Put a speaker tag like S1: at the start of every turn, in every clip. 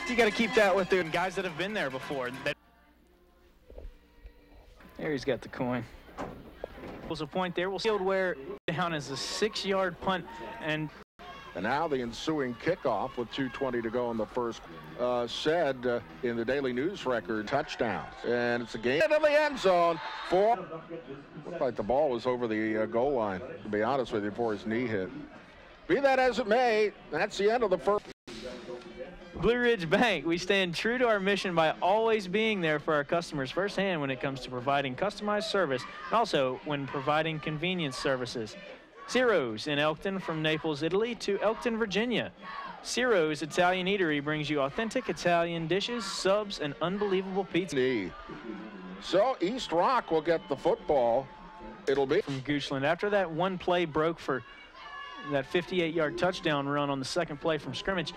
S1: You got to keep that with the guys that have been there before. There he's got the coin. Was a point there. We'll see where down is a 6-yard punt. And
S2: now the ensuing kickoff with 2:20 to go in the first. Said in the Daily News Record, touchdown. And it's a game into the end zone. Looked like the ball was over the goal line, to be honest with you, before his knee hit. Be that as it may, that's the end of the first.
S1: Blue Ridge Bank, we stand true to our mission by always being there for our customers firsthand when it comes to providing customized service, and also when providing convenience services. Ciro's in Elkton, from Naples, Italy to Elkton, Virginia. Ciro's Italian Eatery brings you authentic Italian dishes, subs, and unbelievable pizza.
S2: So East Rock will get the football. It'll be
S1: from Goochland. After that one play broke for that 58-yard touchdown run on the second play from scrimmage,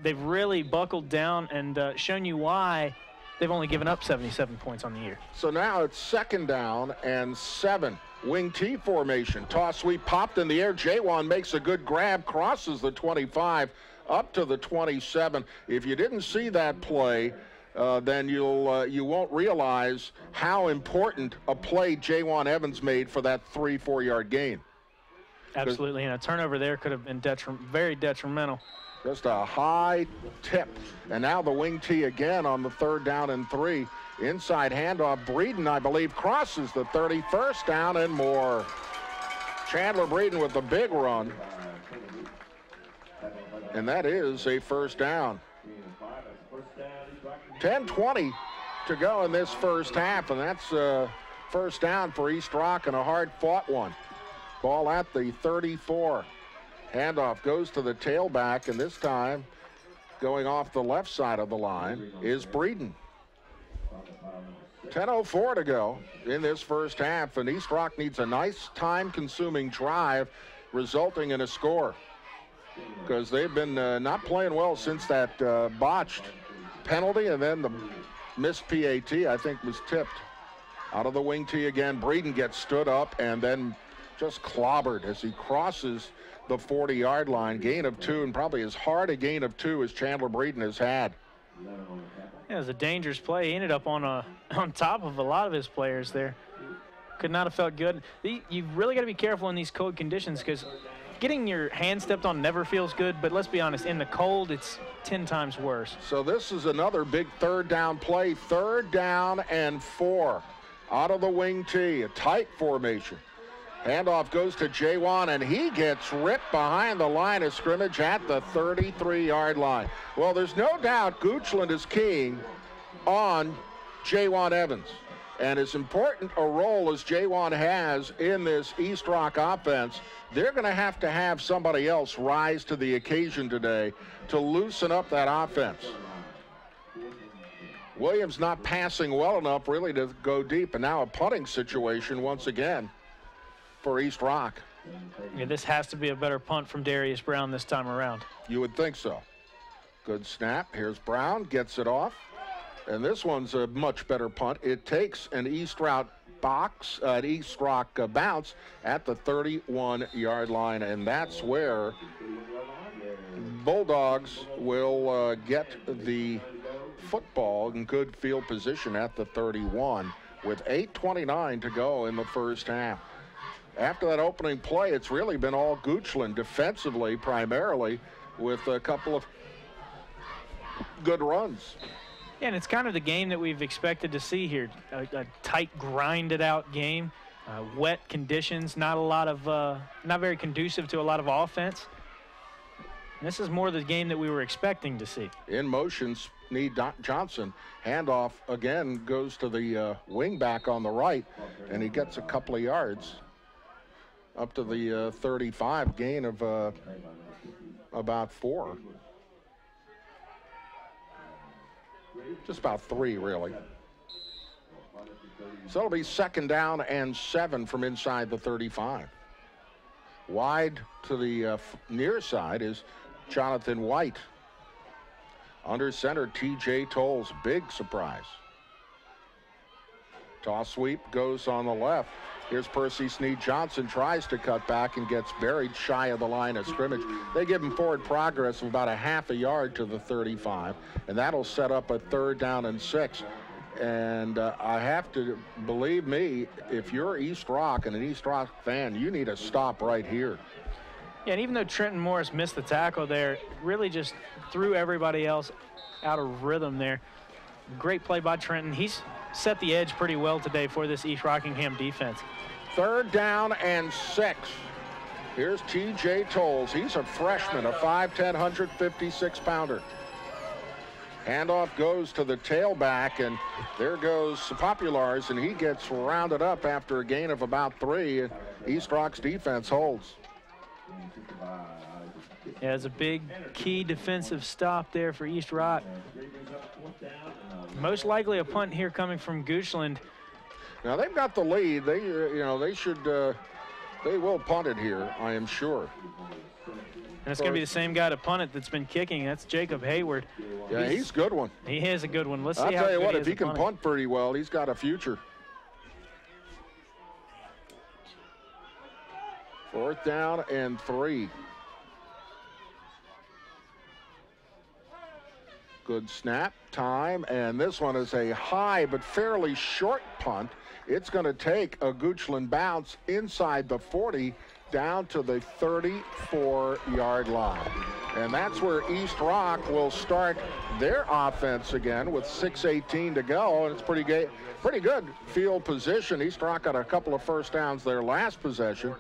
S1: they've really buckled down and shown you why they've only given up 77 points on the year.
S2: So now it's 2nd down and 7. Wing T formation. Toss sweep popped in the air. Jawan makes a good grab, crosses the 25 up to the 27. If you didn't see that play, then you won't realize how important a play Jawan Evans made for that 3-4 yard gain.
S1: Absolutely, and a turnover there could have been very detrimental.
S2: Just a high tip. And now the wing T again on the 3rd down and 3. Inside handoff. Breeden, I believe, crosses the 31st down and more. Chandler Breeden with the big run. And that is a 1st down. 10:20 to go in this first half, and that's 1st down for East Rock and a hard-fought one. Ball at the 34. Handoff goes to the tailback, and this time going off the left side of the line is Breeden. 10:04 to go in this first half, and East Rock needs a nice time-consuming drive resulting in a score, because they've been not playing well since that botched penalty, and then the missed PAT, I think, was tipped. Out of the wing T again, Breeden gets stood up and then just clobbered as he crosses the 40-yard line. Gain of 2, and probably as hard a gain of 2 as Chandler Breeden has had.
S1: Yeah, it was a dangerous play. He ended up on top of a lot of his players there. Could not have felt good. You've really got to be careful in these cold conditions, because getting your hand stepped on never feels good, but let's be honest, in the cold, it's 10 times worse.
S2: So this is another big 3rd down play. 3rd down and 4. Out of the wing T, a tight formation. Handoff goes to Jawan, and he gets ripped behind the line of scrimmage at the 33-yard line. Well, there's no doubt Goochland is keying on Jawan Evans. And as important a role as Jawan has in this East Rock offense, they're going to have somebody else rise to the occasion today to loosen up that offense. Williams not passing well enough really to go deep, and now a punting situation once again for East Rock.
S1: Yeah, this has to be a better punt from Darius Brown this time around.
S2: You would think so. Good snap. Here's Brown, gets it off. And this one's a much better punt. It takes an East Rock bounce at the 31-yard line, and that's where Bulldogs will get the football in good field position at the 31 with 8:29 to go in the first half. After that opening play, it's really been all Goochland defensively primarily, with a couple of good runs.
S1: Yeah, and it's kind of the game that we've expected to see here. A tight, grinded-out game, wet conditions, not very conducive to a lot of offense. And this is more the game that we were expecting to see. In
S2: motion, Sneed Johnson. Handoff again goes to the wing back on the right, and he gets a couple of yards up to the 35, gain of about 4. Just about 3, really. So it'll be 2nd down and 7 from inside the 35. Wide to the near side is Jonathan White. Under center, TJ Tolles, big surprise. Toss sweep goes on the left. Here's Percy Snead-Johnson, tries to cut back and gets buried shy of the line of scrimmage. They give him forward progress of about a half a yard to the 35, and that'll set up a 3rd down and 6. And I have to, believe me, if you're East Rock and an East Rock fan, you need a stop right here.
S1: Yeah, and even though Trenton Morris missed the tackle there, really just threw everybody else out of rhythm there. Great play by Trenton. He's set the edge pretty well today for this East Rockingham defense.
S2: 3rd down and 6. Here's T.J. Tolles. He's a freshman, a 5'10", 156-pounder. Handoff goes to the tailback, and there goes Populars, and he gets rounded up after a gain of about 3. East Rock's defense holds.
S1: Yeah, it's a big key defensive stop there for East Rock. Most likely a punt here coming from Goochland.
S2: Now they've got the lead. They, they should, they will punt it here, I am sure.
S1: And it's going to be the same guy to punt it that's been kicking. That's Jacob Hayward.
S2: Yeah, he's a good one.
S1: He is a good one. Let's see
S2: I'll
S1: how
S2: tell you
S1: good
S2: what,
S1: he
S2: if
S1: is
S2: he can
S1: punting.
S2: punt pretty well, he's got a future. 4th down and 3. Good snap time, and this one is a high but fairly short punt. It's going to take a Goochland bounce inside the 40 down to the 34-yard line. And that's where East Rock will start their offense again with 6:18 to go, and it's pretty good field position. East Rock got a couple of first downs their last possession,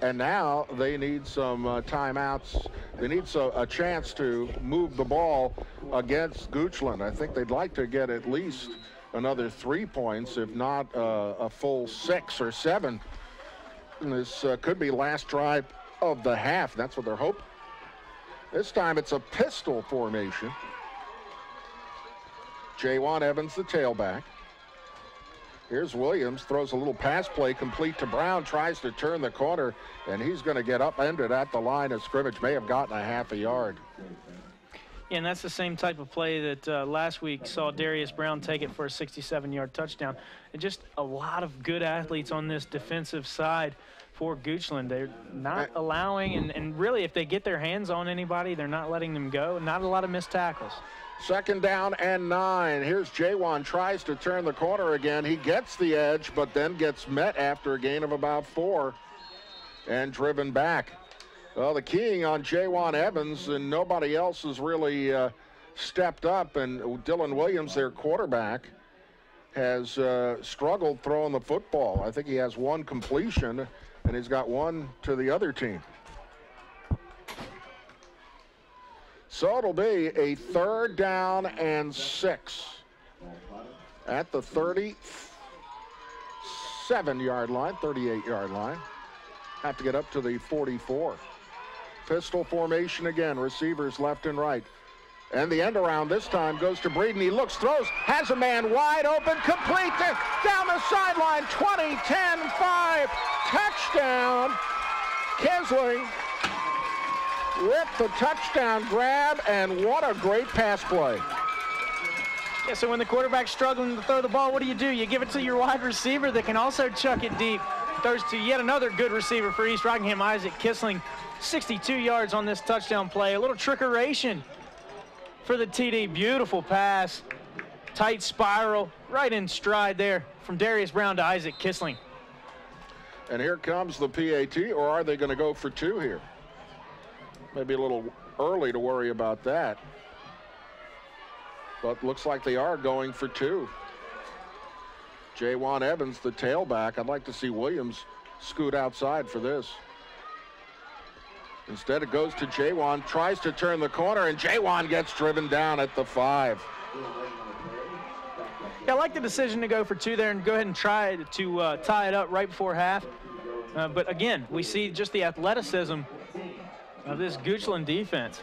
S2: and now they need some timeouts. They need a chance to move the ball against Goochland. I think they'd like to get at least another 3 points, if not a full 6 or 7. And this could be last drive of the half. That's what they're hoping. This time it's a pistol formation. Jawan Evans, the tailback. Here's Williams, throws a little pass play complete to Brown, tries to turn the corner, and he's going to get upended at the line of scrimmage. May have gotten a half a yard.
S1: Yeah, and that's the same type of play that last week saw Darius Brown take it for a 67-yard touchdown. And just a lot of good athletes on this defensive side for Goochland. They're not allowing, and really if they get their hands on anybody, they're not letting them go. Not a lot of missed tackles.
S2: 2nd down and 9. Here's Jawan, tries to turn the corner again. He gets the edge, but then gets met after a gain of about 4 and driven back. Well, the keying on Jawan Evans, and nobody else has really stepped up, and Dylan Williams, their quarterback, has struggled throwing the football. I think he has 1 completion, and he's got 1 to the other team. So it'll be a 3rd down and 6 at the 37-yard line, 38-yard line. Have to get up to the 44. Pistol formation again, receivers left and right. And the end around this time goes to Breeden. He looks, throws, has a man wide open, complete down the sideline, 20, 10, 5, touchdown. Kisling with the touchdown grab, and what a great pass play.
S1: Yeah, so when the quarterback's struggling to throw the ball, what do? You give it to your wide receiver that can also chuck it deep. Throws to yet another good receiver for East Rockingham, Isaac Kisling. 62 yards on this touchdown play. A little trickeration for the TD. Beautiful pass. Tight spiral, right in stride there from Darius Brown to Isaac Kisling.
S2: And here comes the PAT, or are they going to go for 2 here? Maybe a little early to worry about that. But looks like they are going for 2. Jawan Evans, the tailback. I'd like to see Williams scoot outside for this. Instead, it goes to Jawan, tries to turn the corner, and Jawan gets driven down at the 5.
S1: Yeah, I like the decision to go for 2 there and go ahead and try to tie it up right before half. But again, we see just the athleticism of this Goochland defense.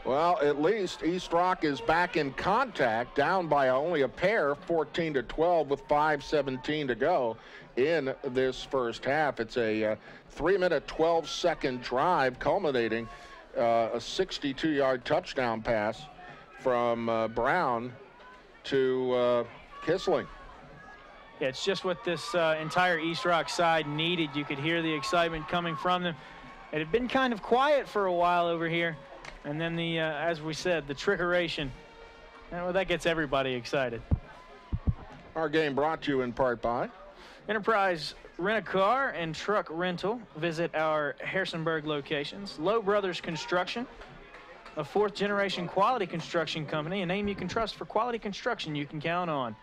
S2: Well, at least East Rock is back in contact, down by only a pair, 14-12 with 5:17 to go in this first half. It's a 3-minute, 12-second drive culminating a 62-yard touchdown pass from Brown to Kisling.
S1: Yeah, it's just what this entire East Rock side needed. You could hear the excitement coming from them. It had been kind of quiet for a while over here. And then the, as we said, the trickeration. Well, that gets everybody excited.
S2: Our game brought to you in part by
S1: Enterprise Rent-A-Car and Truck Rental. Visit our Harrisonburg locations. Lowe Brothers Construction, a fourth-generation quality construction company, a name you can trust for quality construction you can count on.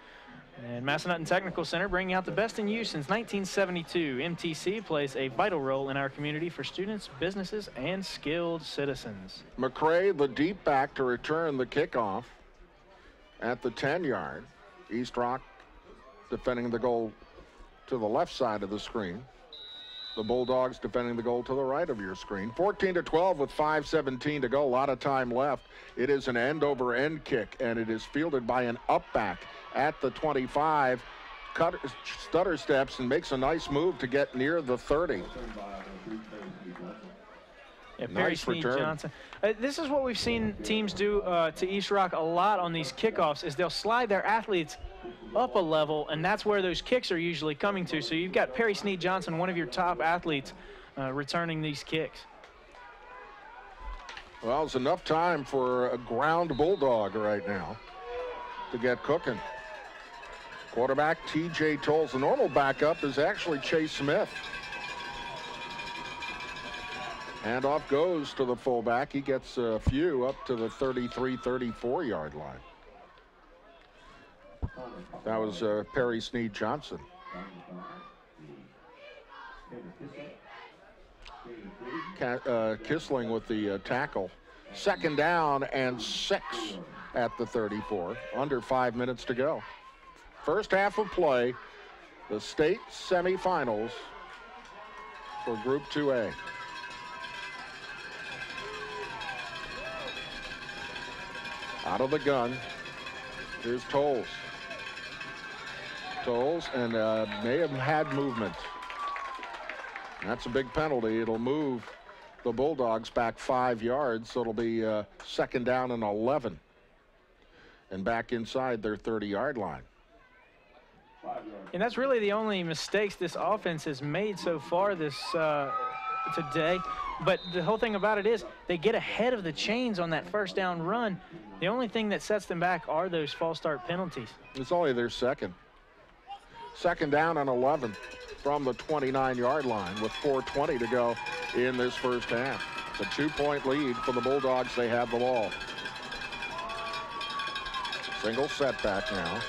S1: And Massanutten Technical Center, bringing out the best in you since 1972. MTC plays a vital role in our community for students, businesses, and skilled citizens.
S2: McCray, the deep back, to return the kickoff at the 10-yard. East Rock defending the goal to the left side of the screen. The Bulldogs defending the goal to the right of your screen. 14-12 with 5:17 to go. A lot of time left. It is an end-over-end kick, and it is fielded by an up-back at the 25. Stutter steps and makes a nice move to get near the 30.
S1: Yeah, Perry
S2: Nice
S1: Sneed
S2: return.
S1: Johnson. This is what we've seen teams do to East Rock a lot on these kickoffs, is they'll slide their athletes up a level, and that's where those kicks are usually coming to. So you've got Perry Sneed Johnson, one of your top athletes, returning these kicks.
S2: Well, it's enough time for a ground Bulldog right now to get cooking. Quarterback T.J. Tolles. The normal backup is actually Chase Smith. Handoff goes to the fullback. He gets a few up to the 33, 34-yard line. That was Perry Sneed Johnson. Kissling with the tackle. Second down and 6 at the 34. Under 5 minutes to go. First half of play, the state semifinals for Group 2A. Out of the gun, here's Tolles. Tolles, and may have had movement. That's a big penalty. It'll move the Bulldogs back 5 yards, so it'll be second down and 11. And back inside their 30-yard line.
S1: And that's really the only mistakes this offense has made so far this today. But the whole thing about it is they get ahead of the chains on that first down run. The only thing that sets them back are those false start penalties.
S2: It's only their second. Second down and 11 from the 29-yard line with 4:20 to go in this first half. It's a 2-point lead for the Bulldogs. They have the ball. Single setback now.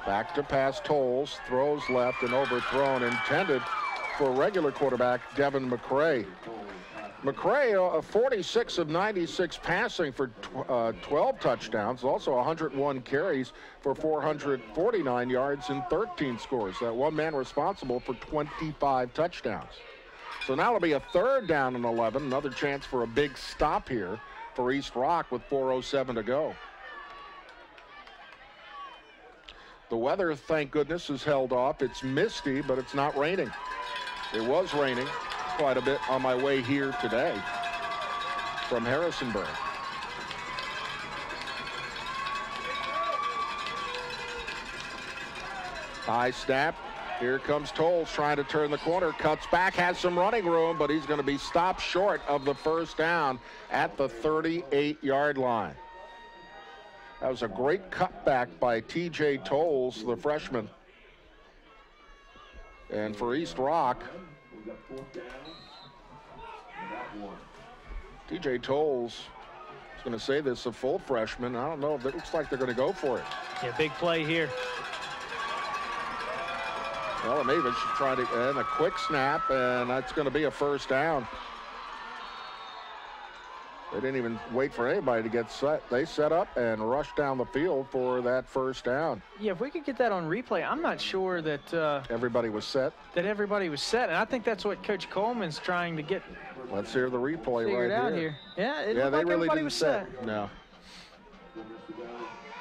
S2: Back to pass Tolles, throws left and overthrown, intended for regular quarterback Devin McCray. McCray, 46 of 96 passing for 12 touchdowns, also 101 carries for 449 yards and 13 scores. That one man responsible for 25 touchdowns. So now it'll be a third down and 11, another chance for a big stop here for East Rock with 4:07 to go. The weather, thank goodness, is held off. It's misty, but it's not raining. It was raining quite a bit on my way here today from Harrisonburg. High snap. Here comes Tolles trying to turn the corner. Cuts back, has some running room, but he's going to be stopped short of the first down at the 38-yard line. That was a great cutback by T.J. Tolles, the freshman. And for East Rock, T.J. Tolles is going to say this, a full freshman. I don't know if it looks like they're going to go for it.
S1: Yeah, big play here.
S2: Well, maybe should try to, and a quick snap, and that's going to be a first down. They didn't even wait for anybody to get set. They set up and rushed down the field for that first down.
S1: Yeah, if we could get that on replay, I'm not sure that
S2: everybody was set.
S1: That everybody was set, and I think that's what Coach Coleman's trying to get.
S2: Let's hear the replay
S1: figured
S2: right
S1: out
S2: here.
S1: Yeah, it
S2: yeah,
S1: looked
S2: they
S1: like
S2: really
S1: everybody
S2: didn't
S1: was
S2: set. No.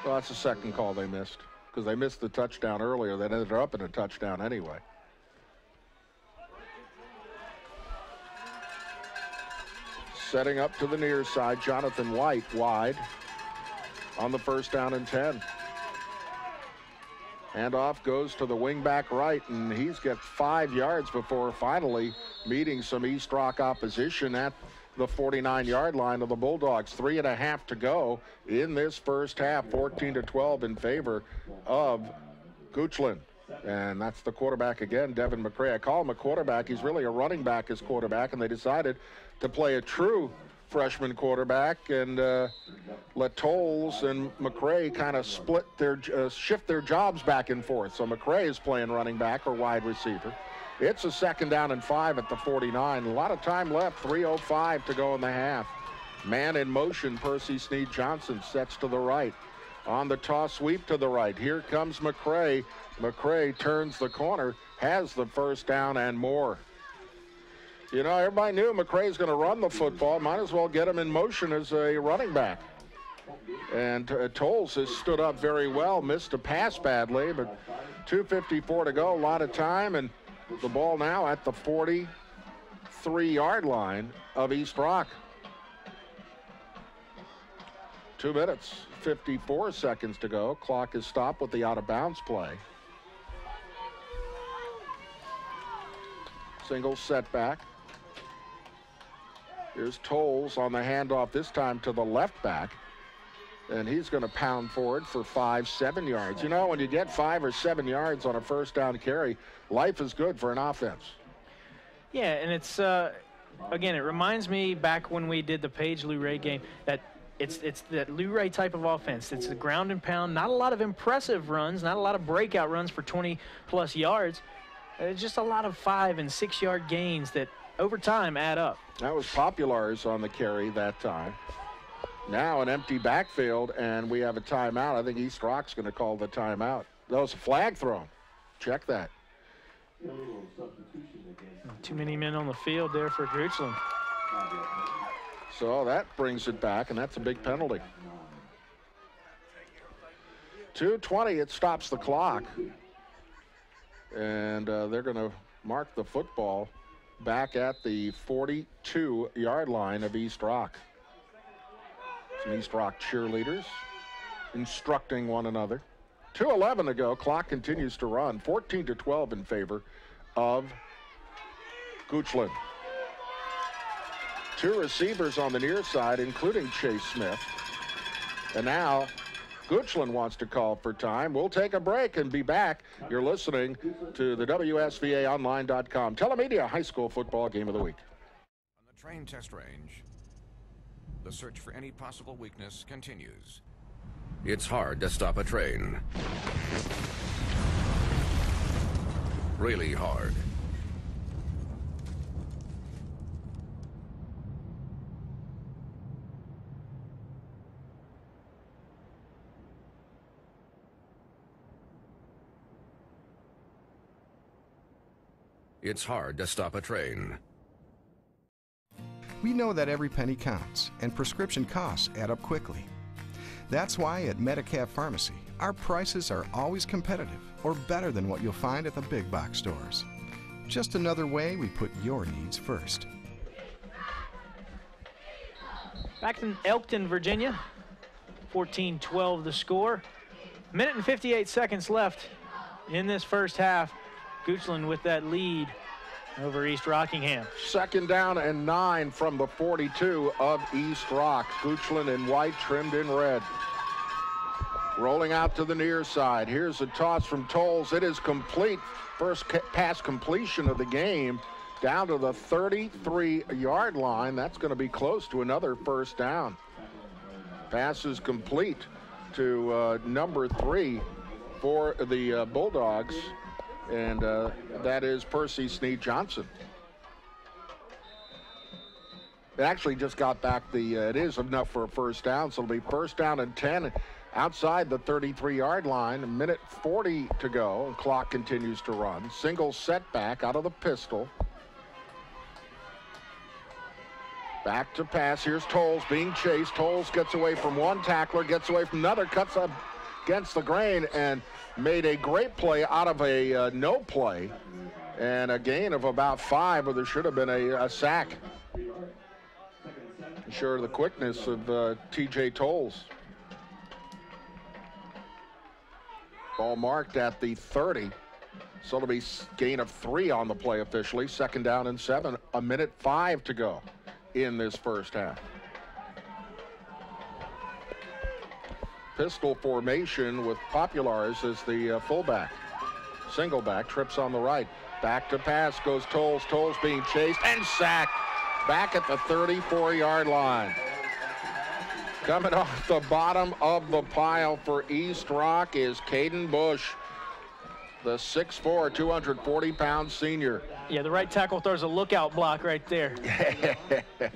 S2: Well, that's the second call they missed because they missed the touchdown earlier. That ended up in a touchdown anyway. Setting up to the near side, Jonathan White wide on the first down and 10. Handoff goes to the wingback right, and he's got 5 yards before finally meeting some East Rock opposition at the 49-yard line of the Bulldogs. 3.5 to go in this first half, 14-12 in favor of Goochland. And that's the quarterback again, Devin McCray. I call him a quarterback. He's really a running back as quarterback, and they decided to play a true freshman quarterback and let Tolles and McCray kind of shift their jobs back and forth. So McCray is playing running back or wide receiver. It's a 2nd down and 5 at the 49. A lot of time left, 3:05 to go in the half. Man in motion, Percy Snead Johnson sets to the right. On the toss sweep to the right, here comes McCray. McCray turns the corner, has the first down and more. You know, everybody knew McCray's going to run the football. Might as well get him in motion as a running back. And Tolles has stood up very well, missed a pass badly, but 2:54 to go, a lot of time, and the ball now at the 43-yard line of East Rock. 2 minutes, 54 seconds to go. Clock is stopped with the out-of-bounds play. Single setback. Here's Tolles on the handoff, this time to the left back. And he's going to pound forward for 5-7 yards. You know, when you get 5 or 7 yards on a first down carry, life is good for an offense.
S1: Yeah, and it's, again, it reminds me back when we did the Page-Luray game that it's that Luray type of offense. It's the ground and pound, not a lot of impressive runs, not a lot of breakout runs for 20-plus yards. It's just a lot of 5- and 6-yard gains that over time add up.
S2: That was Populars on the carry that time. Now an empty backfield, and we have a timeout. I think East Rock's going to call the timeout. That was a flag thrown. Check that.
S1: Too many men on the field there for Goochland.
S2: So that brings it back, and that's a big penalty. 2:20, it stops the clock. And they're going to mark the football back at the 42-yard line of East Rock. Some East Rock cheerleaders instructing one another. 2:11 to go. Clock continues to run. 14-12 in favor of Goochland. 2 receivers on the near side, including Chase Smith. And now Goochland wants to call for time. We'll take a break and be back. You're listening to the WSVAOnline.com Telemedia High School Football Game of the Week.
S3: On the train test range, the search for any possible weakness continues. It's hard to stop a train. Really hard. It's hard to stop a train.
S4: We know that every penny counts, and prescription costs add up quickly. That's why at Medicab Pharmacy, our prices are always competitive or better than what you'll find at the big box stores. Just another way we put your needs first.
S1: Back in Elkton, Virginia, 14-12 the score. Minute and 58 seconds left in this first half. Goochland with that lead over East Rockingham.
S2: 2nd down and 9 from the 42 of East Rock. Goochland in white, trimmed in red. Rolling out to the near side. Here's a toss from Tolles. It is complete. First pass completion of the game down to the 33-yard line. That's going to be close to another first down. Pass is complete to number 3 for the Bulldogs. And that is Percy Snead Johnson. It actually just got back it is enough for a first down, so it'll be 1st down and 10 outside the 33-yard line. 1:40 to go, and clock continues to run. Single setback out of the pistol. Back to pass. Here's Tolles being chased. Tolles gets away from one tackler, gets away from another, cuts up against the grain, and made a great play out of a no play, and a gain of about 5, or there should have been a sack. Sure, the quickness of T.J. Tolles. Ball marked at the 30. So it'll be gain of 3 on the play officially. 2nd down and 7. 1:05 to go in this first half. Pistol formation with Populars as the fullback. Single back, trips on the right. Back to pass goes Tolles. Tolles being chased and sacked. Back at the 34-yard line. Coming off the bottom of the pile for East Rock is Caden Bush, the 6'4", 240-pound senior.
S1: Yeah, the right tackle throws a lookout block right there.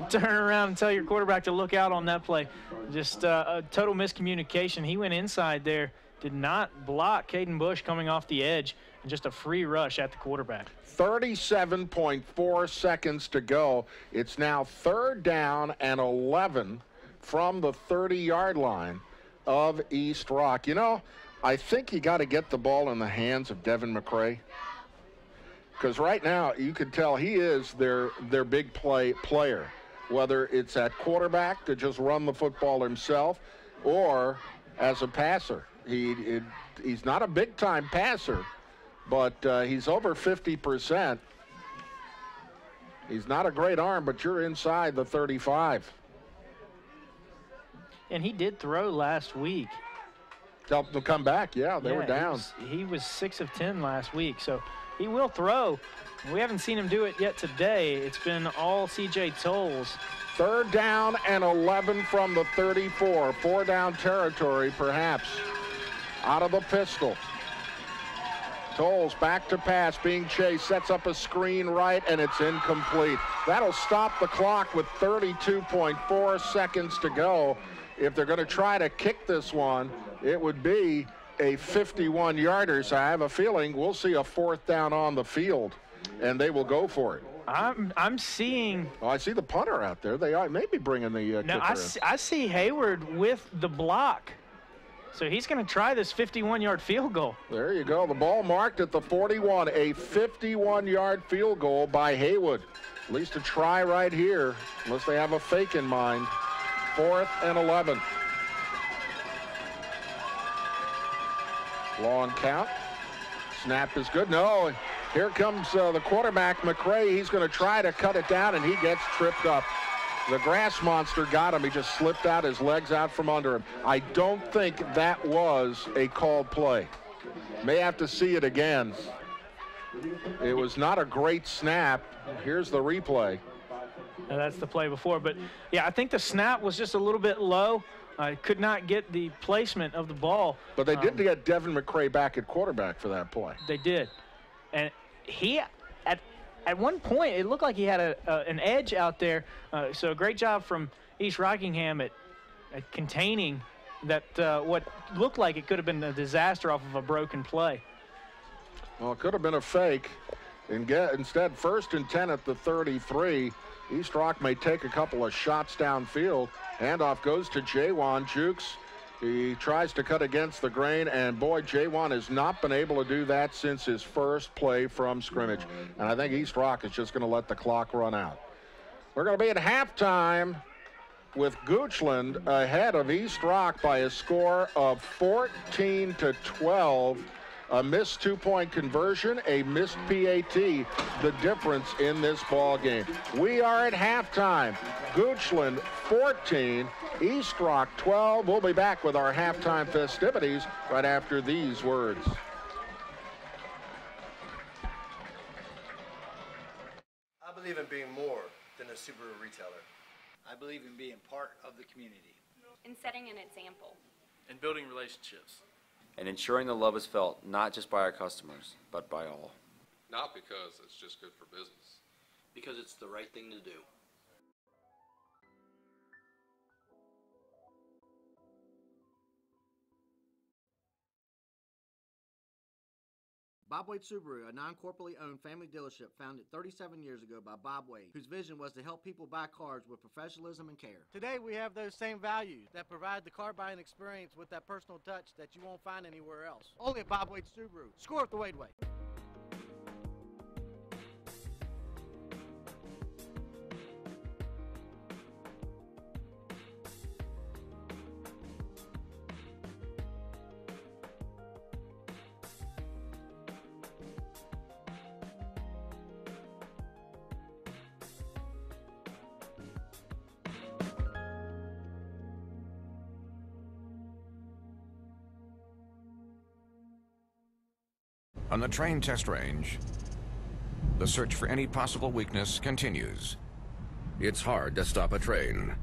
S1: Turn around and tell your quarterback to look out on that play. Just a total miscommunication. He went inside there, did not block Caden Bush coming off the edge, and just a free rush at the quarterback.
S2: 37.4 seconds to go. It's now 3rd down and 11 from the 30-yard line of East Rock. You know, I think you got to get the ball in the hands of Devin McCray, because right now you can tell he is their big player, whether it's at quarterback to just run the football himself or as a passer. He's not a big-time passer, but he's over 50%. He's not a great arm, but you're inside the 35.
S1: And he did throw last week.
S2: Helped them come back, yeah, they were down.
S1: He was 6 of 10 last week, so he will throw. We haven't seen him do it yet today. It's been all C.J. Tolles.
S2: 3rd down and 11 from the 34. 4-down territory, perhaps. Out of the pistol. Tolles back to pass, being chased, sets up a screen right, and it's incomplete. That'll stop the clock with 32.4 seconds to go. If they're going to try to kick this one, it would be a 51-yarder. So I have a feeling we'll see a 4th down on the field, and they will go for it.
S1: I'm seeing.
S2: Oh, I see the punter out there. They are maybe bringing the kicker in.
S1: I see Hayward with the block. So he's going to try this 51-yard field goal.
S2: There you go. The ball marked at the 41. A 51-yard field goal by Haywood. At least a try right here, unless they have a fake in mind. 4th and 11. Long count. Snap is good. No, here comes the quarterback, McCray. He's going to try to cut it down, and he gets tripped up. The grass monster got him. He just slipped out, his legs out from under him. I don't think that was a called play. May have to see it again. It was not a great snap. Here's the replay.
S1: Now that's the play before. But, yeah, I think the snap was just a little bit low. Could not get the placement of the ball.
S2: But they did get Devin McCray back at quarterback for that play.
S1: They did. And he, at one point, it looked like he had an edge out there. So a great job from East Rockingham at containing that what looked like it could have been a disaster off of a broken play.
S2: Well, it could have been a fake. Instead, 1st and 10 at the 33. East Rock may take a couple of shots downfield. Handoff goes to Jaywan Jukes. He tries to cut against the grain, and boy, Jaywan has not been able to do that since his first play from scrimmage. And I think East Rock is just going to let the clock run out. We're going to be at halftime with Goochland ahead of East Rock by a score of 14-12. A missed 2-point conversion, a missed PAT, the difference in this ball game. We are at halftime. Goochland 14, East Rock 12. We'll be back with our halftime festivities right after these words.
S5: I believe in being more than a Subaru retailer.
S6: I believe in being part of the community.
S7: In setting an example.
S8: And building relationships.
S9: And ensuring the love is felt not just by our customers, but by all.
S10: Not because it's just good for business.
S6: Because it's the right thing to do.
S11: Bob Wade Subaru, a non-corporately owned family dealership founded 37 years ago by Bob Wade, whose vision was to help people buy cars with professionalism and care.
S12: Today we have those same values that provide the car buying experience with that personal touch that you won't find anywhere else. Only at Bob Wade Subaru. Score it the Wade way.
S3: On the train test range, the search for any possible weakness continues. It's hard to stop a train.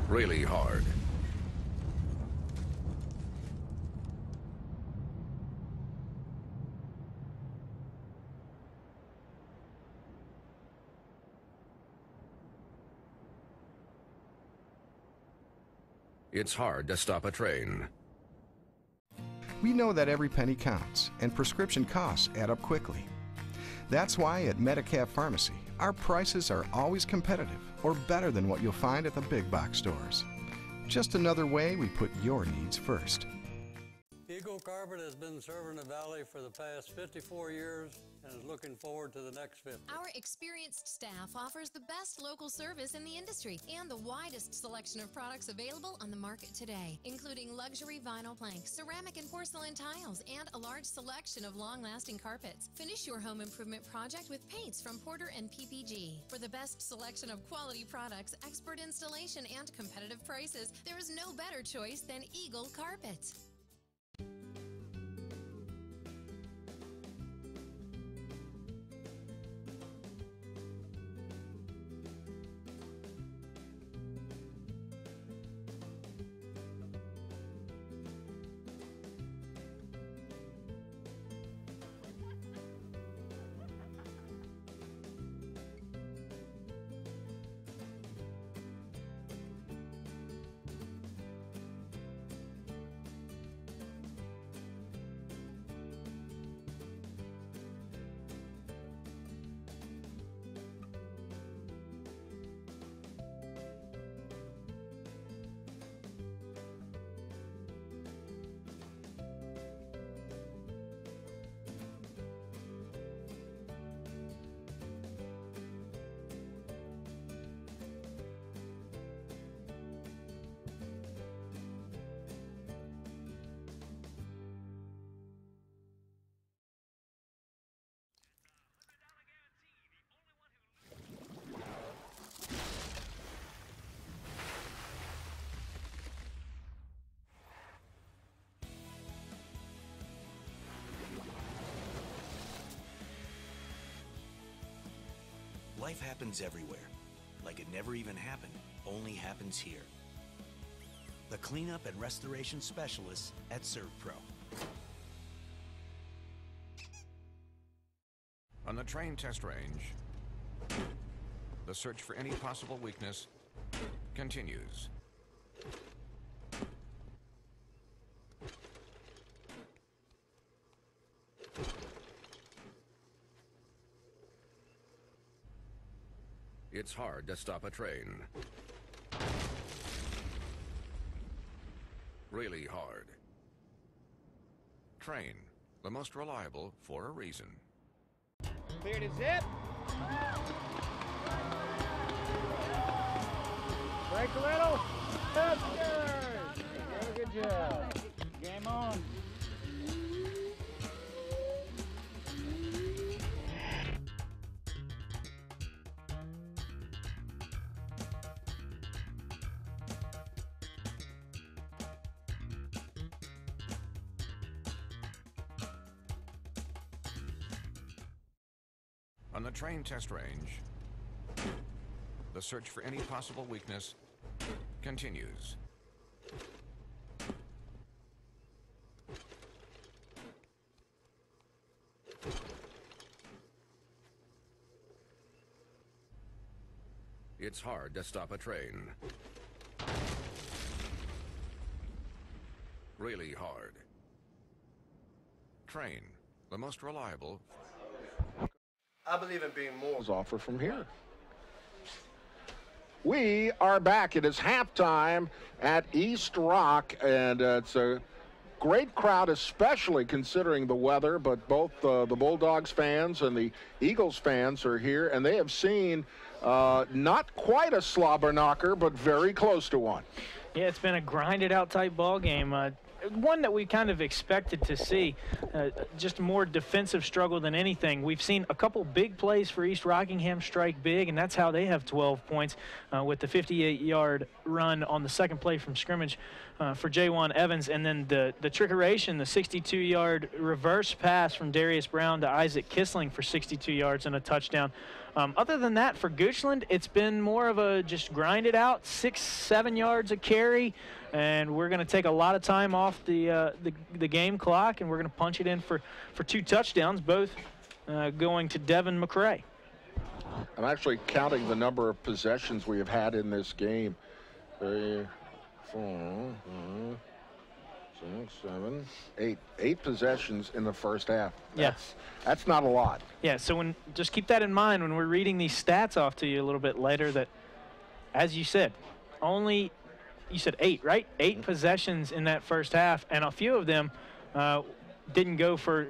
S3: Really hard. It's hard to stop a train.
S4: We know that every penny counts, and prescription costs add up quickly. That's why at Medicab Pharmacy, our prices are always competitive or better than what you'll find at the big box stores. Just another way we put your needs first.
S13: Eagle Carpet has been serving the Valley for the past 54 years and is looking forward to the next 50.
S14: Our experienced staff offers the best local service in the industry and the widest selection of products available on the market today, including luxury vinyl planks, ceramic and porcelain tiles, and a large selection of long-lasting carpets. Finish your home improvement project with paints from Porter and PPG. For the best selection of quality products, expert installation, and competitive prices, there is no better choice than Eagle Carpet.
S15: Life happens everywhere. Like it never even happened, only happens here. The cleanup and restoration specialists at ServPro.
S3: On the train test range, the search for any possible weakness continues. It's hard to stop a train. Really hard. Train, the most reliable for a reason.
S16: Clear to zip. Break a little. That's good. Good job. Game on.
S3: On the train test range, the search for any possible weakness continues. It's hard to stop a train. Really hard. Train, the most reliable.
S5: I believe in being more.
S2: Offer from here. We are back. It is halftime at East Rock, and it's a great crowd, especially considering the weather, but both the Bulldogs fans and the Eagles fans are here, and they have seen not quite a slobber knocker, but very close to one.
S1: Yeah, it's been a grinded out type ball game. one that we kind of expected to see, just more defensive struggle than anything. We've seen a couple big plays for East Rockingham strike big, and that's how they have 12 points with the 58-yard run on the second play from scrimmage for Jaywan Evans, and then the trickeration, the 62-yard reverse pass from Darius Brown to Isaac Kissling for 62 yards and a touchdown. Other than that, for Goochland, it's been more of a just grind it out, 6-7 yards a carry, and we're going to take a lot of time off the game clock, and we're going to punch it in for 2 touchdowns, both going to Devin McCray.
S2: I'm actually counting the number of possessions we have had in this game. 3, 4, 5, 6, 7, 8. 8 possessions in the first half.
S1: Yes.
S2: That's not a lot.
S1: Yeah, so just keep that in mind when we're reading these stats off to you a little bit later that, as you said, you said 8, right? 8 possessions in that first half, and a few of them didn't go for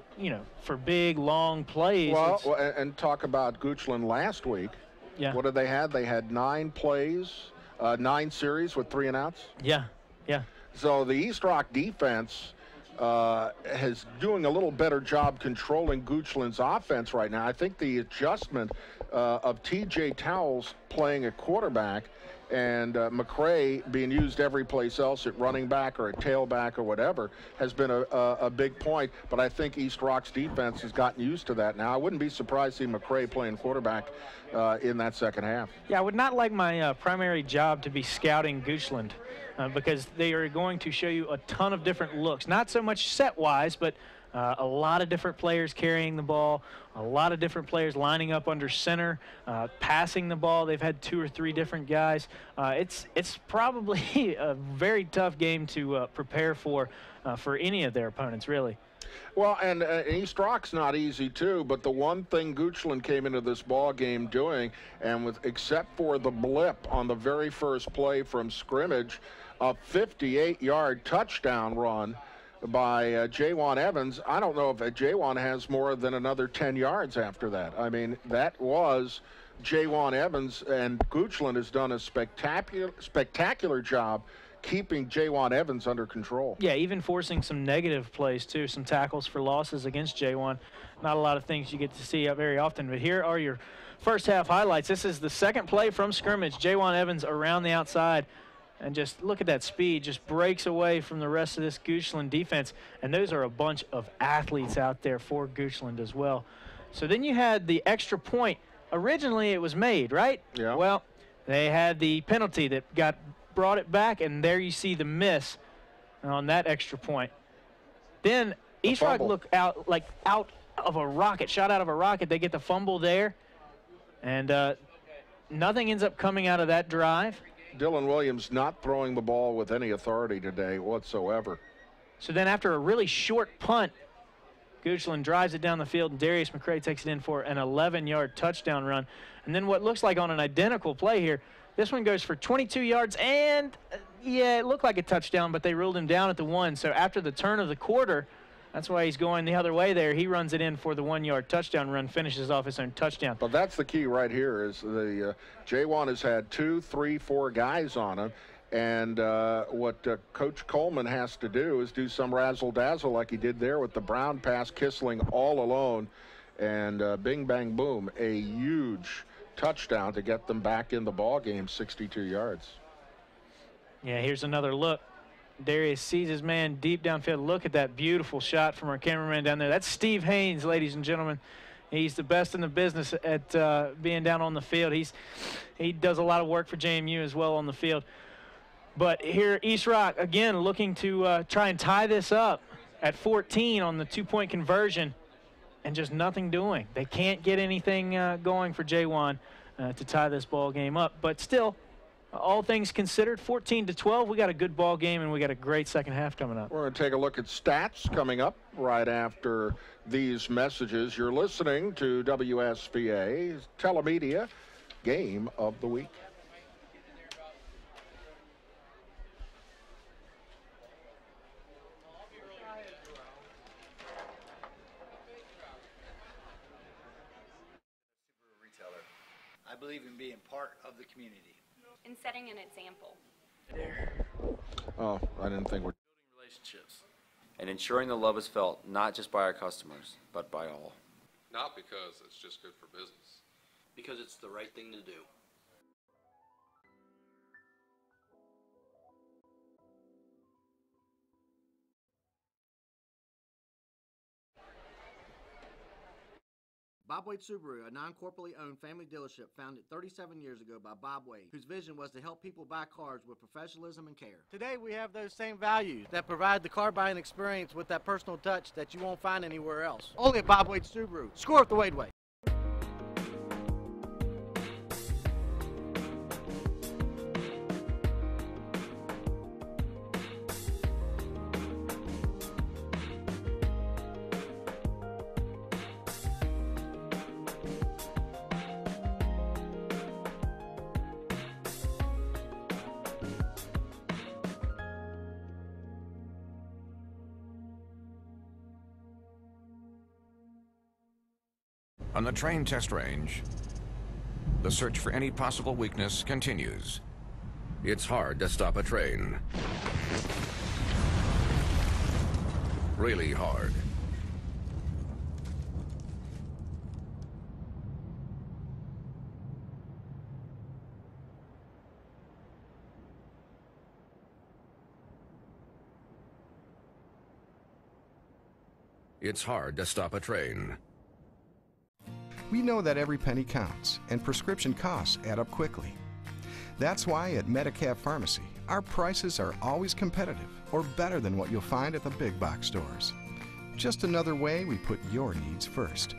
S1: big, long plays.
S2: Well, and talk about Goochland last week.
S1: Yeah.
S2: What did they have? They had 9 plays, 9 series with 3 and outs.
S1: Yeah, yeah.
S2: So the East Rock defense is doing a little better job controlling Goochland's offense right now. I think the adjustment of T.J. Towles playing at quarterback and McCray being used every place else at running back or at tailback or whatever has been a big point. But I think East Rock's defense has gotten used to that now. I wouldn't be surprised to see McCray playing quarterback in that second half.
S1: Yeah, I would not like my primary job to be scouting Goochland because they are going to show you a ton of different looks. Not so much set-wise, but a lot of different players carrying the ball, a lot of different players lining up under center, passing the ball. They've had 2 or 3 different guys. It's probably a very tough game to prepare for any of their opponents, really.
S2: Well, and East Rock's not easy too, but the one thing Goochland came into this ball game doing, and except for the blip on the very first play from scrimmage, a 58-yard touchdown run by Jaywan Evans. I don't know if Jaywan has more than another 10 yards after that. I mean, that was Jaywan Evans, and Goochland has done a spectacular job keeping Jaywan Evans under control.
S1: Yeah, even forcing some negative plays too, some tackles for losses against Jaywan. Not a lot of things you get to see very often, but here are your first half highlights. This is the second play from scrimmage. Jaywan Evans around the outside. And just look at that speed, just breaks away from the rest of this Goochland defense. And those are a bunch of athletes out there for Goochland as well. So then you had the extra point. Originally it was made, right?
S2: Yeah.
S1: Well, they had the penalty that brought it back, and there you see the miss on that extra point. Then East Rock look out of a rocket, shot out of a rocket. They get the fumble there, and nothing ends up coming out of that drive.
S2: Dylan Williams not throwing the ball with any authority today whatsoever.
S1: So then after a really short punt, Goochland drives it down the field, and Darius McCray takes it in for an 11-yard touchdown run. And then what looks like on an identical play here, this one goes for 22 yards, and yeah, it looked like a touchdown, but they ruled him down at the 1. So after the turn of the quarter, that's why he's going the other way there. He runs it in for the 1-yard touchdown run, finishes off his own touchdown.
S2: But that's the key right here is the Jaywan has had 2, 3, 4 guys on him. And what Coach Coleman has to do is do some razzle-dazzle like he did there with the Brown pass, Kissling all alone. And bing, bang, boom, a huge touchdown to get them back in the ball game, 62 yards.
S1: Yeah, here's another look. Darius sees his man deep downfield. Look at that beautiful shot from our cameraman down there. That's Steve Haynes, ladies and gentlemen. He's the best in the business at being down on the field. He does a lot of work for JMU as well on the field. But here, East Rock, again, looking to try and tie this up at 14 on the 2-point conversion, and just nothing doing. They can't get anything going for Jaywan to tie this ball game up. But still, all things considered, 14-12, we got a good ball game, and we got a great second half coming up.
S2: We're going to take a look at stats coming up right after these messages. You're listening to WSVA's Telemedia Game of the Week.
S6: I believe in being part of the community.
S7: In setting an example.
S2: Oh, I didn't think we're
S8: building relationships.
S9: and ensuring the love is felt not just by our customers, but by all.
S10: Not because it's just good for business.
S6: Because it's the right thing to do.
S11: Bob Wade Subaru, a non-corporately owned family dealership founded 37 years ago by Bob Wade, whose vision was to help people buy cars with professionalism and care.
S12: Today we have those same values that provide the car buying experience with that personal touch that you won't find anywhere else. Only at Bob Wade Subaru. Score it the Wade way.
S3: On the train test range, the search for any possible weakness continues. It's hard to stop a train. Really hard. It's hard to stop a train.
S4: We know that every penny counts, and prescription costs add up quickly. That's why at Medicab Pharmacy, our prices are always competitive or better than what you'll find at the big box stores. Just another way we put your needs first.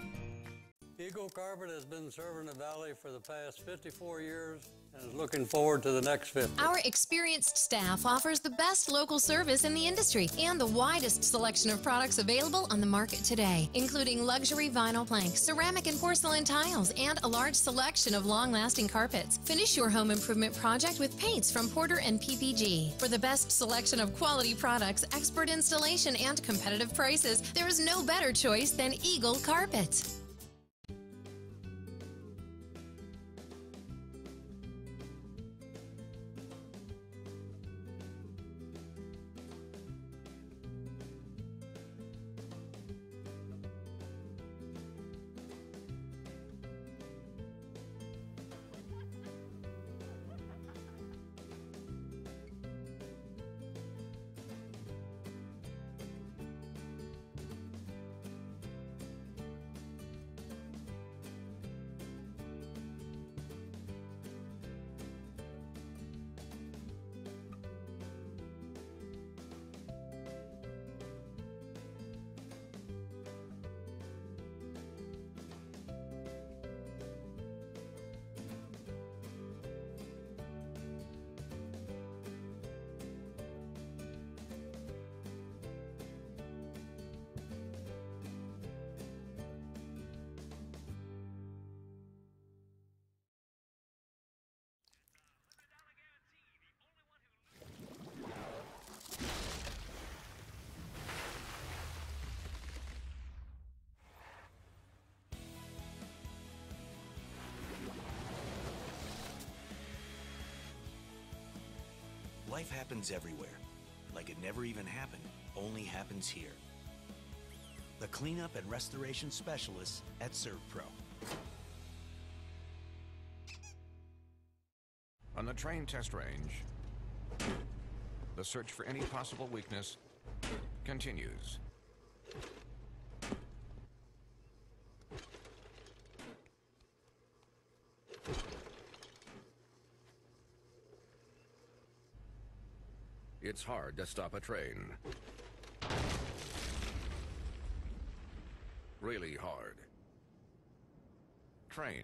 S13: Eagle Carpet has been serving the Valley for the past 54 years and is looking forward to the next 50.
S14: Our experienced staff offers the best local service in the industry and the widest selection of products available on the market today, including luxury vinyl planks, ceramic and porcelain tiles, and a large selection of long-lasting carpets. Finish your home improvement project with paints from Porter and PPG. For the best selection of quality products, expert installation, and competitive prices, there is no better choice than Eagle Carpet.
S15: Life happens everywhere. Like it never even happened, only happens here. The cleanup and restoration specialists at ServPro.
S3: On the train test range, the search for any possible weakness continues. It's hard to stop a train. Really hard. Train,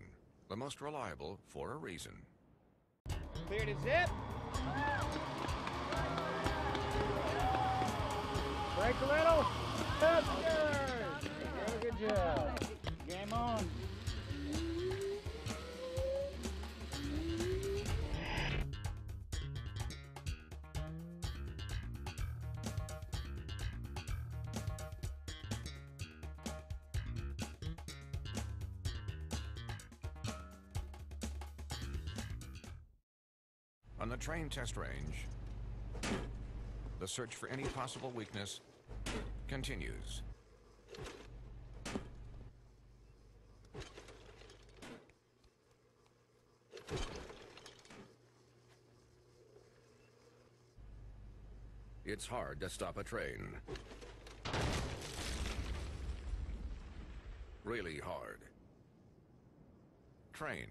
S3: the most reliable for a reason.
S16: Clear to zip. Break a little. That's good. Good job. Game on.
S3: On the train test range, the search for any possible weakness continues. It's hard to stop a train. Really hard. Train,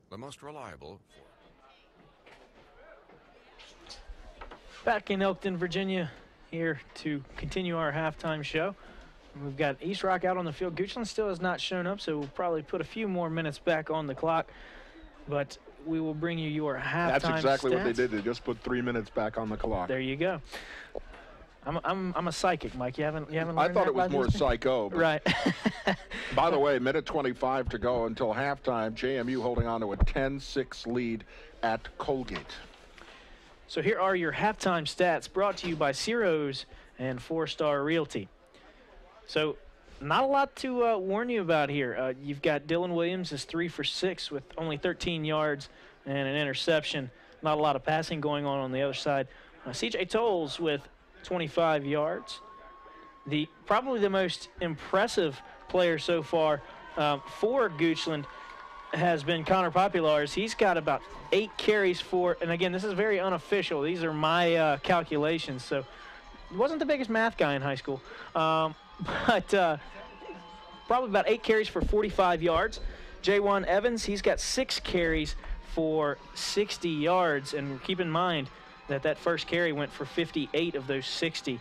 S3: the most reliable.
S1: Back in Elkton, Virginia, here to continue our halftime show. We've got East Rock out on the field. Goochland still has not shown up, so we'll probably put a few more minutes back on the clock. But we will bring you your halftime
S2: That's exactly
S1: stats.
S2: what they did. They just put 3 minutes back on the clock.
S1: There you go. I'm a psychic, Mike. You haven't learned
S2: I thought
S1: that
S2: it was
S1: by
S2: more
S1: listening?
S2: psycho. But
S1: Right.
S2: by the way, minute 25 to go until halftime. JMU holding on to a 10-6 lead at Colgate.
S1: So here are your halftime stats brought to you by Ciro's and 4-Star Realty. So not a lot to warn you about here. You've got Dylan Williams is 3 for 6 with only 13 yards and an interception. Not a lot of passing going on the other side. CJ Tolles with 25 yards. Probably the most impressive player so far for Goochland has been Connor Populars. He's got about 8 carries for, and again, this is very unofficial. These are my calculations, so he wasn't the biggest math guy in high school, but probably about 8 carries for 45 yards. Jaywan Evans, he's got 6 carries for 60 yards, and keep in mind that first carry went for 58 of those 60.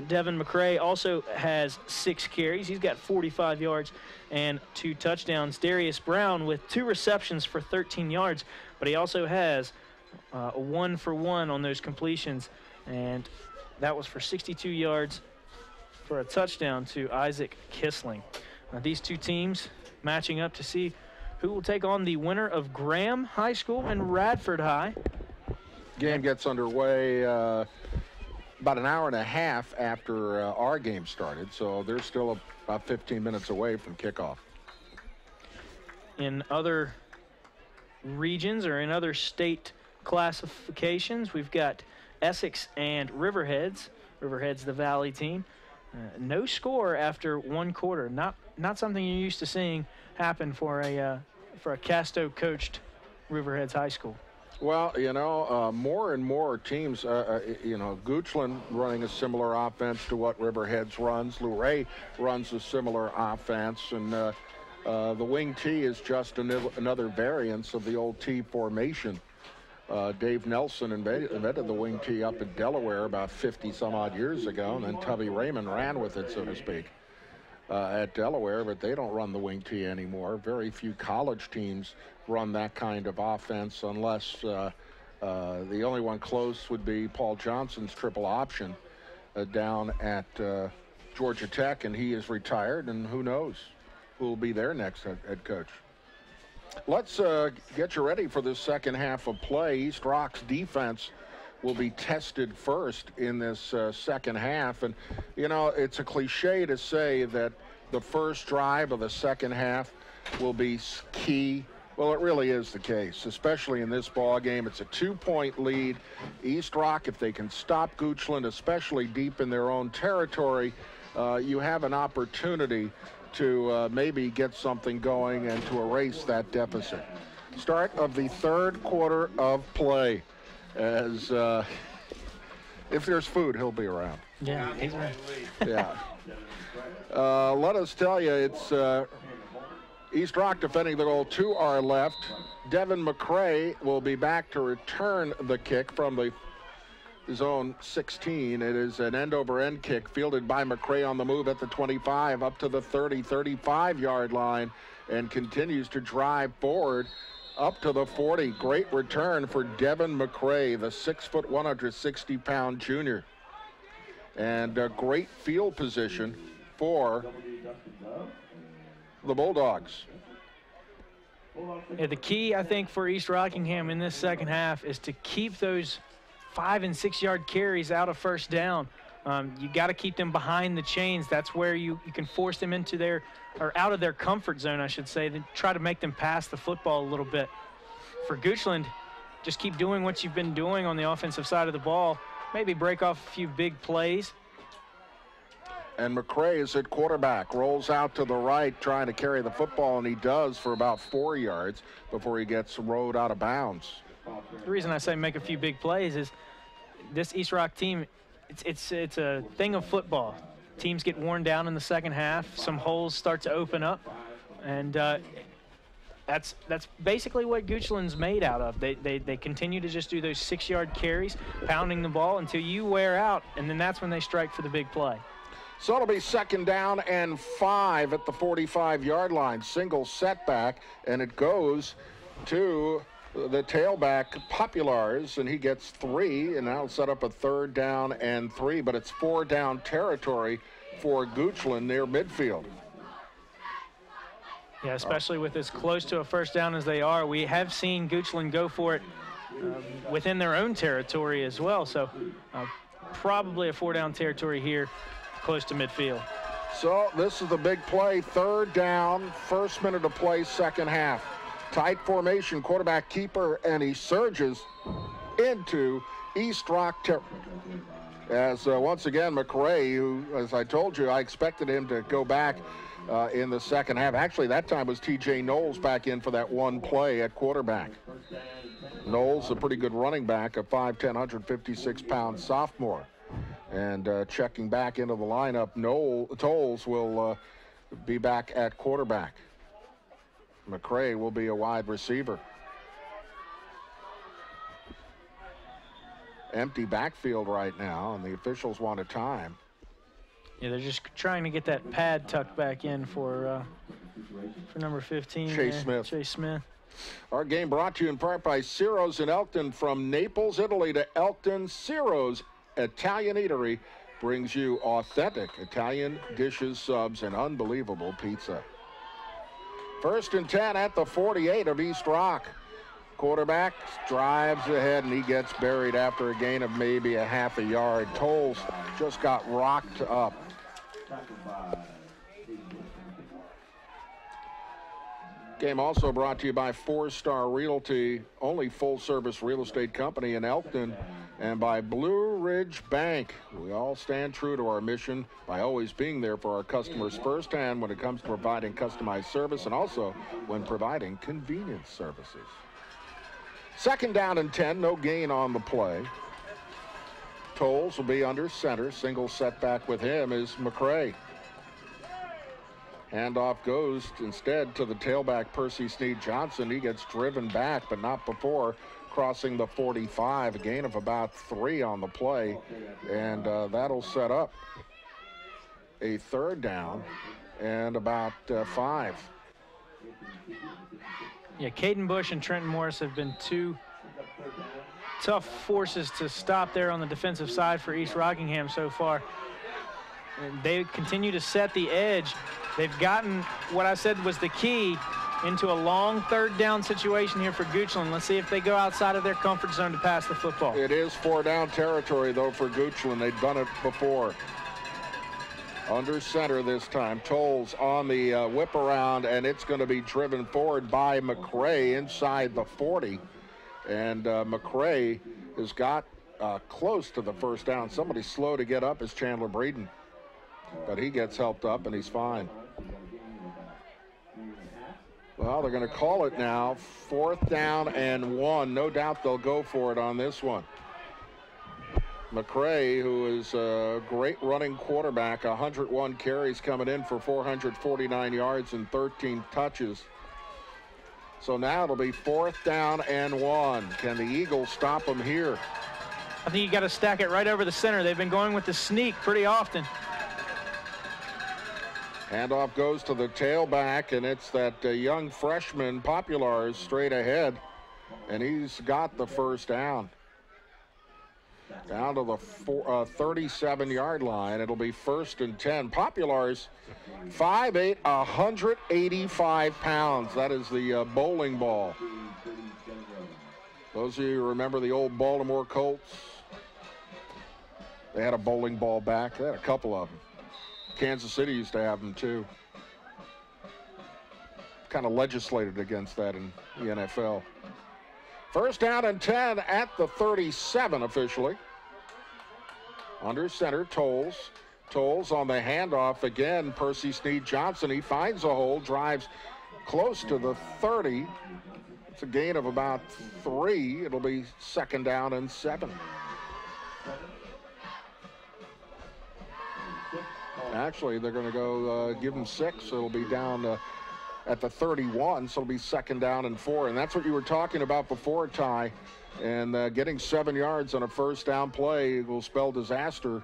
S1: Devin McCray also has 6 carries. He's got 45 yards and 2 touchdowns. Darius Brown with 2 receptions for 13 yards, but he also has a 1-for-1 on those completions, and that was for 62 yards for a touchdown to Isaac Kissling. These two teams matching up to see who will take on the winner of Graham High School and Radford High.
S2: Game gets underway about an hour and a half after our game started, so they're still about 15 minutes away from kickoff.
S1: In other regions or in other state classifications, we've got Essex and Riverheads. Riverheads the Valley team. No score after 1 quarter. Not something you're used to seeing happen for a Casto-coached Riverheads High School.
S2: Well, more and more teams, Goochland running a similar offense to what Riverheads runs. Luray runs a similar offense, and the wing T is just another variance of the old T formation. Dave Nelson invented the wing T up in Delaware about 50-some-odd years ago, and then Tubby Raymond ran with it, so to speak, at Delaware, but they don't run the wing T anymore. Very few college teams run that kind of offense unless the only one close would be Paul Johnson's triple option down at Georgia Tech, and he is retired, and who knows who will be their next head coach. Let's get you ready for the second half of play. East Rock's defense will be tested first in this second half. And, it's a cliche to say that the first drive of the second half will be key. Well, it really is the case, especially in this ball game. It's a 2-point lead. East Rock, if they can stop Goochland, especially deep in their own territory, you have an opportunity to maybe get something going and to erase that deficit. Start of the third quarter of play. As if there's food, he'll be around.
S1: Yeah, he's right.
S2: Yeah. Let us tell you, it's East Rock defending the goal to our left. Devin McCray will be back to return the kick from his own 16. It is an end-over-end kick fielded by McCray on the move at the 25 up to the 35-yard line and continues to drive forward up to the 40. Great return for Devin McCray, the 6', 160-pound junior. And a great field position for the Bulldogs.
S1: Yeah, the key, I think, for East Rockingham in this second half is to keep those 5- and 6-yard carries out of first down. You got to keep them behind the chains. That's where you can force them into out of their comfort zone, I should say, then try to make them pass the football a little bit. For Goochland, just keep doing what you've been doing on the offensive side of the ball. Maybe break off a few big plays.
S2: And McCray is at quarterback, rolls out to the right trying to carry the football, and he does for about 4 yards before he gets rode out of bounds.
S1: The reason I say make a few big plays is this East Rock team, it's a thing of football. Teams get worn down in the second half. Some holes start to open up, and that's basically what Goochland's made out of. They continue to just do those 6-yard carries, pounding the ball until you wear out, and then that's when they strike for the big play.
S2: So it'll be 2nd down and 5 at the 45-yard line. Single setback, and it goes to the tailback, Populars, and he gets 3, and now set up a 3rd down and 3, but it's 4-down territory for Goochland near midfield.
S1: Yeah, especially with as close to a 1st down as they are. We have seen Goochland go for it within their own territory as well, so probably a 4-down territory here close to midfield.
S2: So this is the big play, 3rd down, 1st minute of play, 2nd half. Tight formation, quarterback keeper, and he surges into East Rock territory. As once again, McRae, who, as I told you, I expected him to go back in the 2nd half. Actually, that time was T.J. Knowles back in for that one play at quarterback. Knowles, a pretty good running back, a 5'10", 156-pound sophomore. And checking back into the lineup, Tolles will be back at quarterback. McRae will be a wide receiver. Empty backfield right now, and the officials want a time.
S1: Yeah, they're just trying to get that pad tucked back in for number 15.
S2: Chase Smith.
S1: Chase Smith.
S2: Our game brought to you in part by Ciro's in Elkton. From Naples, Italy to Elkton, Ciro's Italian Eatery brings you authentic Italian dishes, subs, and unbelievable pizza. 1st and 10 at the 48 of East Rock. Quarterback drives ahead, and he gets buried after a gain of maybe a half a yard. Tolles just got rocked up. Game also brought to you by 4-Star Realty, only full-service real estate company in Elkton, and by Blue Ridge Bank. We all stand true to our mission by always being there for our customers firsthand when it comes to providing customized service and also when providing convenience services. 2nd down and 10, no gain on the play. Tolles will be under center. Single setback with him is McRae. Handoff goes instead to the tailback, Percy Sneed Johnson. He gets driven back, but not before crossing the 45, a gain of about 3 on the play, and that'll set up a 3rd down and about 5.
S1: Yeah, Caden Bush and Trenton Morris have been 2 tough forces to stop there on the defensive side for East Rockingham so far. And they continue to set the edge. They've gotten what I said was the key into a long 3rd down situation here for Goochland. Let's see if they go outside of their comfort zone to pass the football.
S2: It is 4-down territory, though, for Goochland. They've done it before. Under center this time. Tolles on the whip around, and it's going to be driven forward by McRae inside the 40. And McRae has got close to the 1st down. Somebody slow to get up is Chandler Breeden. But he gets helped up, and he's fine. Well, they're going to call it now. 4th down and 1. No doubt they'll go for it on this one. McRae, who is a great running quarterback, 101 carries coming in for 449 yards and 13 touches. So now it'll be 4th down and 1. Can the Eagles stop them here?
S1: I think you got to stack it right over the center. They've been going with the sneak pretty often.
S2: Handoff goes to the tailback, and it's that young freshman, Populars, straight ahead, and he's got the 1st down. Down to the 37-yard line. It'll be 1st and 10. Populars, 5'8", 185 pounds. That is the bowling ball. Those of you who remember the old Baltimore Colts, they had a bowling ball back. They had a couple of them. Kansas City used to have them too. Kind of legislated against that in the NFL. 1st down and 10 at the 37 officially. Under center, Tolles Tolles on the handoff again. Percy Snead Johnson, he finds a hole, drives close to the 30. It's a gain of about 3. It'll be 2nd down and 7. Actually, they're going to go give him 6. It'll be down at the 31, so it'll be 2nd down and 4. And that's what you were talking about before, Ty. And getting 7 yards on a 1st down play will spell disaster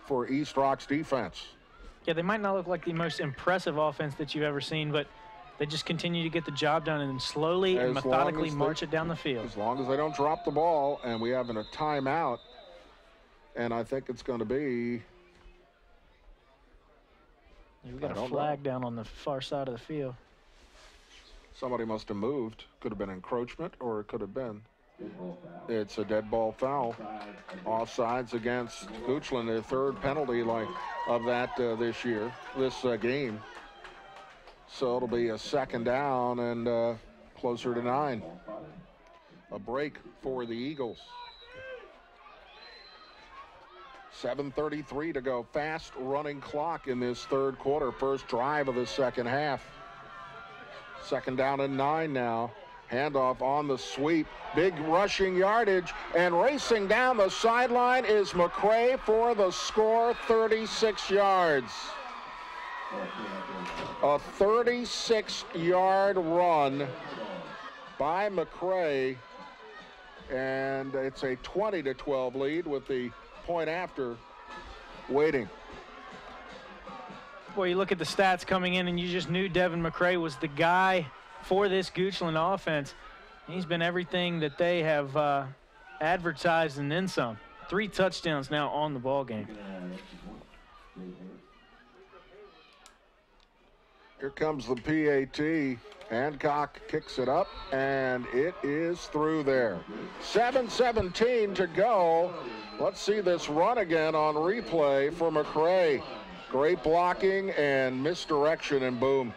S2: for East Rock's defense.
S1: Yeah, they might not look like the most impressive offense that you've ever seen, but they just continue to get the job done and slowly and methodically march it down the field.
S2: As long as they don't drop the ball, and we have a timeout, and I think it's going to be...
S1: We've got a flag down on the far side of the field.
S2: Somebody must have moved. Could have been encroachment, or it could have been. It's a dead ball foul. Offsides against Goochland, their 3rd penalty of that this game. So it'll be a 2nd down and closer to 9. A break for the Eagles. 7:33 to go. Fast running clock in this 3rd quarter. First drive of the 2nd half. 2nd down and 9 now. Handoff on the sweep. Big rushing yardage. And racing down the sideline is McCray for the score, 36 yards. A 36-yard run by McCray. And it's a 20-12 lead with the point after waiting.
S1: Boy, you look at the stats coming in, and you just knew Devin McCray was the guy for this Goochland offense. He's been everything that they have advertised and then some. 3 touchdowns now on the ball game.
S2: Here comes the PAT. Hancock kicks it up, and it is through there. 7:17 to go. Let's see this run again on replay for McCray. Great blocking and misdirection, and boom.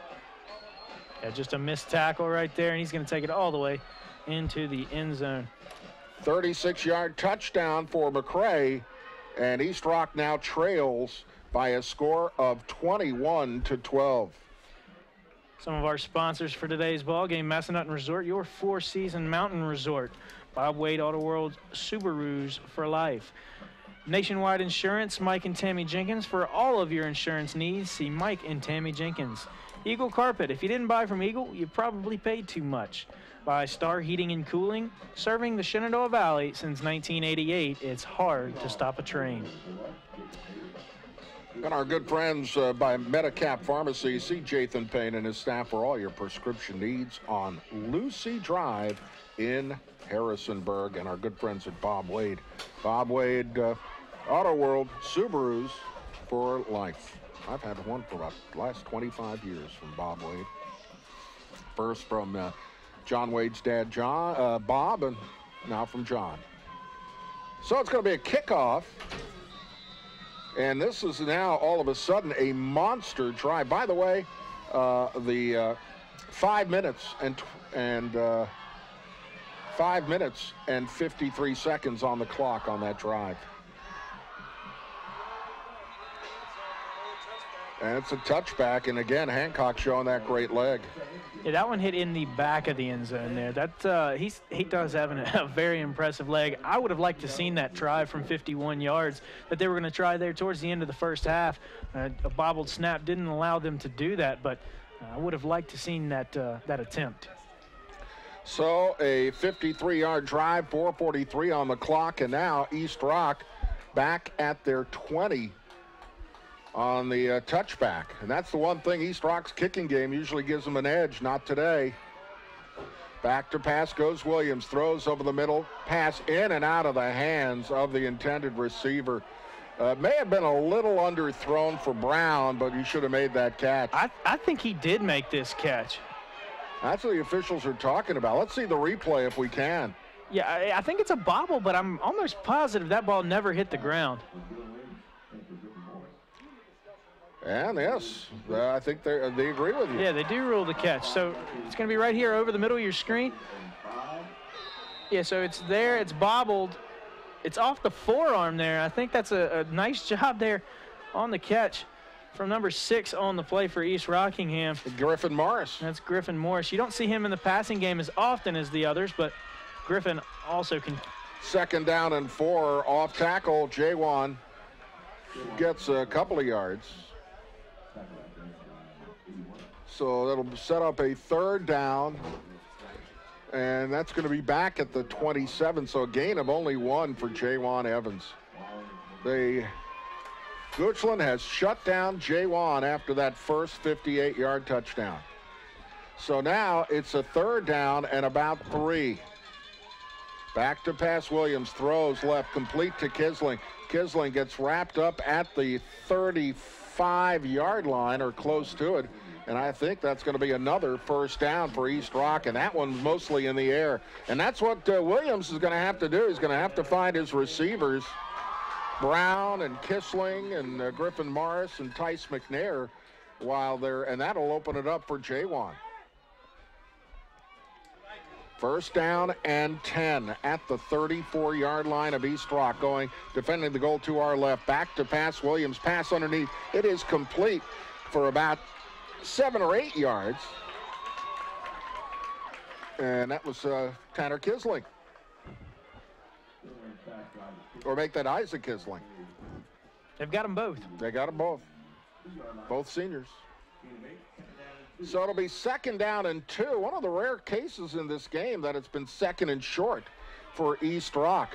S1: Yeah, just a missed tackle right there, and he's going to take it all the way into the end zone.
S2: 36-yard touchdown for McCray, and East Rock now trails by a score of 21-12.
S1: Some of our sponsors for today's ball game: Massanutten Resort, your 4-season mountain resort. Bob Wade Auto World, Subarus for life. Nationwide Insurance, Mike and Tammy Jenkins. For all of your insurance needs, see Mike and Tammy Jenkins. Eagle Carpet. If you didn't buy from Eagle, you probably paid too much. By Star Heating and Cooling, serving the Shenandoah Valley since 1988. It's hard to stop a train.
S2: And our good friends by Medicap Pharmacy. See Jathan Payne and his staff for all your prescription needs on Lucy Drive in Harrisonburg. And our good friends at Bob Wade. Bob Wade Auto World, Subarus for life. I've had one for about the last 25 years from Bob Wade. First from John Wade's dad, Bob, and now from John. So it's going to be a kickoff. And this is now all of a sudden a monster drive. By the way, the 5 minutes and 53 seconds on the clock on that drive. And it's a touchback, and again, Hancock showing that great leg.
S1: Yeah, that one hit in the back of the end zone there. That he does have a very impressive leg. I would have liked to seen that try from 51 yards that they were going to try there towards the end of the first half. A bobbled snap didn't allow them to do that, but I would have liked to seen that attempt.
S2: So a 53-yard drive, 4:43 on the clock, and now East Rock back at their 20 on the touchback. And that's the one thing East Rock's kicking game usually gives them an edge. Not today. Back to pass goes Williams. Throws over the middle. Pass in and out of the hands of the intended receiver. May have been a little underthrown for Brown, but he should have made that catch.
S1: I think he did make this catch.
S2: That's what the officials are talking about. Let's see the replay if we can.
S1: Yeah, I think it's a bobble, but I'm almost positive that ball never hit the ground.
S2: And yes, I think they agree with you.
S1: Yeah, they do rule the catch. So it's going to be right here over the middle of your screen. Yeah, so it's there. It's bobbled. It's off the forearm there. I think that's a nice job there on the catch from number 6 on the play for East Rockingham.
S2: Griffin Morris.
S1: That's Griffin Morris. You don't see him in the passing game as often as the others, but Griffin also can.
S2: 2nd down and 4, off tackle. J1 gets a couple of yards. So that'll set up a 3rd down, and that's going to be back at the 27, so a gain of only 1 for J1 Evans. Goochland has shut down J1 after that first 58-yard touchdown. So now it's a 3rd down and about 3. Back to pass. Williams throws left, complete to Kisling. Kisling gets wrapped up at the 35-yard line or close to it, and I think that's going to be another 1st down for East Rock, and that one's mostly in the air. And that's what Williams is going to have to do. He's going to have to find his receivers, Brown and Kisling and Griffin Morris and Tice McNair, while they're, and that'll open it up for J1. 1st down and 10 at the 34-yard line of East Rock, going, defending the goal to our left. Back to pass. Williams pass underneath. It is complete for about 7 or 8 yards. And that was Tanner Kisling. Or make that Isaac Kisling.
S1: They've got them both.
S2: They got them both. Both seniors. So it'll be 2nd down and 2. One of the rare cases in this game that it's been 2nd and short for East Rock.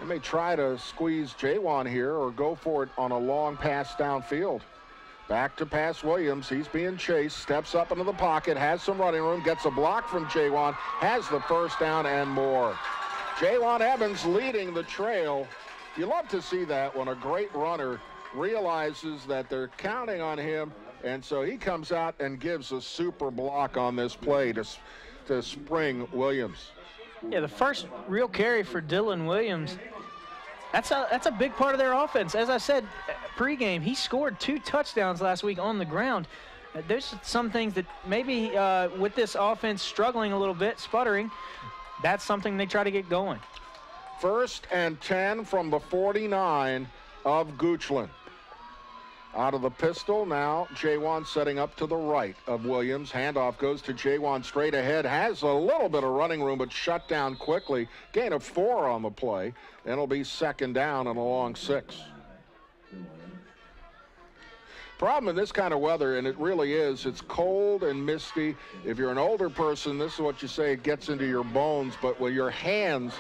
S2: They may try to squeeze J1 here or go for it on a long pass downfield. Back to pass Williams. He's being chased. Steps up into the pocket. Has some running room. Gets a block from J1. Has the 1st down and more. J1 Evans leading the trail. You love to see that when a great runner realizes that they're counting on him, and so he comes out and gives a super block on this play to spring Williams.
S1: Yeah, the first real carry for Dylan Williams. That's a big part of their offense. As I said pregame, he scored 2 touchdowns last week on the ground. There's some things that maybe with this offense struggling a little bit, sputtering, that's something they try to get going.
S2: 1st and 10 from the 49 of Goochland. Out of the pistol now, J1 setting up to the right of Williams. Handoff goes to J1 straight ahead. Has a little bit of running room, but shut down quickly. Gain of 4 on the play. And it'll be 2nd down and a long 6. Problem in this kind of weather, and it really is, it's cold and misty. If you're an older person, this is what you say, it gets into your bones. But with your hands,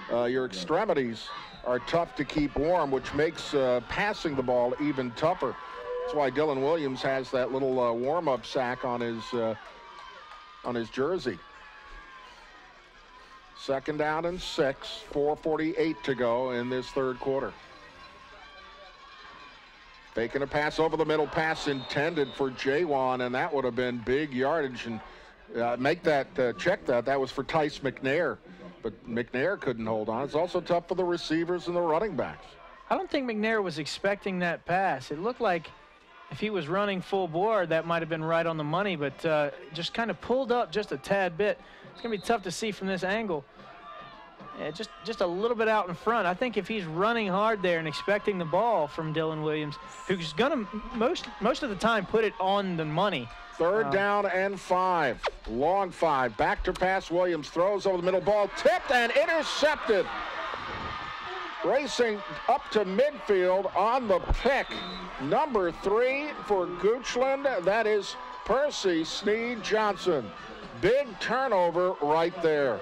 S2: your extremities are tough to keep warm, which makes passing the ball even tougher. That's why Dylan Williams has that little warm-up sack on his jersey. 2nd down and 6, 4:48 to go in this 3rd quarter. Faking a pass over the middle, pass intended for J1, and that would have been big yardage. And check that. That was for Tice McNair. But McNair couldn't hold on. It's also tough for the receivers and the running backs.
S1: I don't think McNair was expecting that pass. It looked like if he was running full bore, that might have been right on the money, but just kind of pulled up just a tad bit. It's going to be tough to see from this angle. Yeah, just a little bit out in front. I think if he's running hard there and expecting the ball from Dylan Williams, who's going to most of the time put it on the money.
S2: 3rd down and 5. Long 5. Back to pass. Williams throws over the middle. Ball tipped and intercepted. Racing up to midfield on the pick. Number 3 for Goochland. That is Percy Sneed Johnson. Big turnover right there.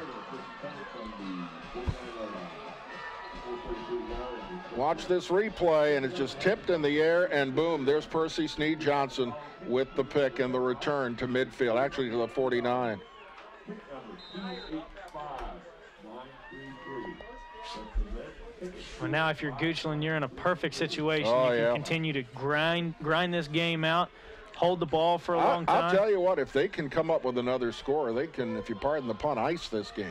S2: Watch this replay, and it's just tipped in the air, and boom, there's Percy Sneed Johnson with the pick and the return to midfield, actually to the 49.
S1: Well, now if you're Goochland, you're in a perfect situation. You can continue to grind this game out, hold the ball for a long time.
S2: I'll tell you what, if they can come up with another score, they can, if you pardon the pun, ice this game.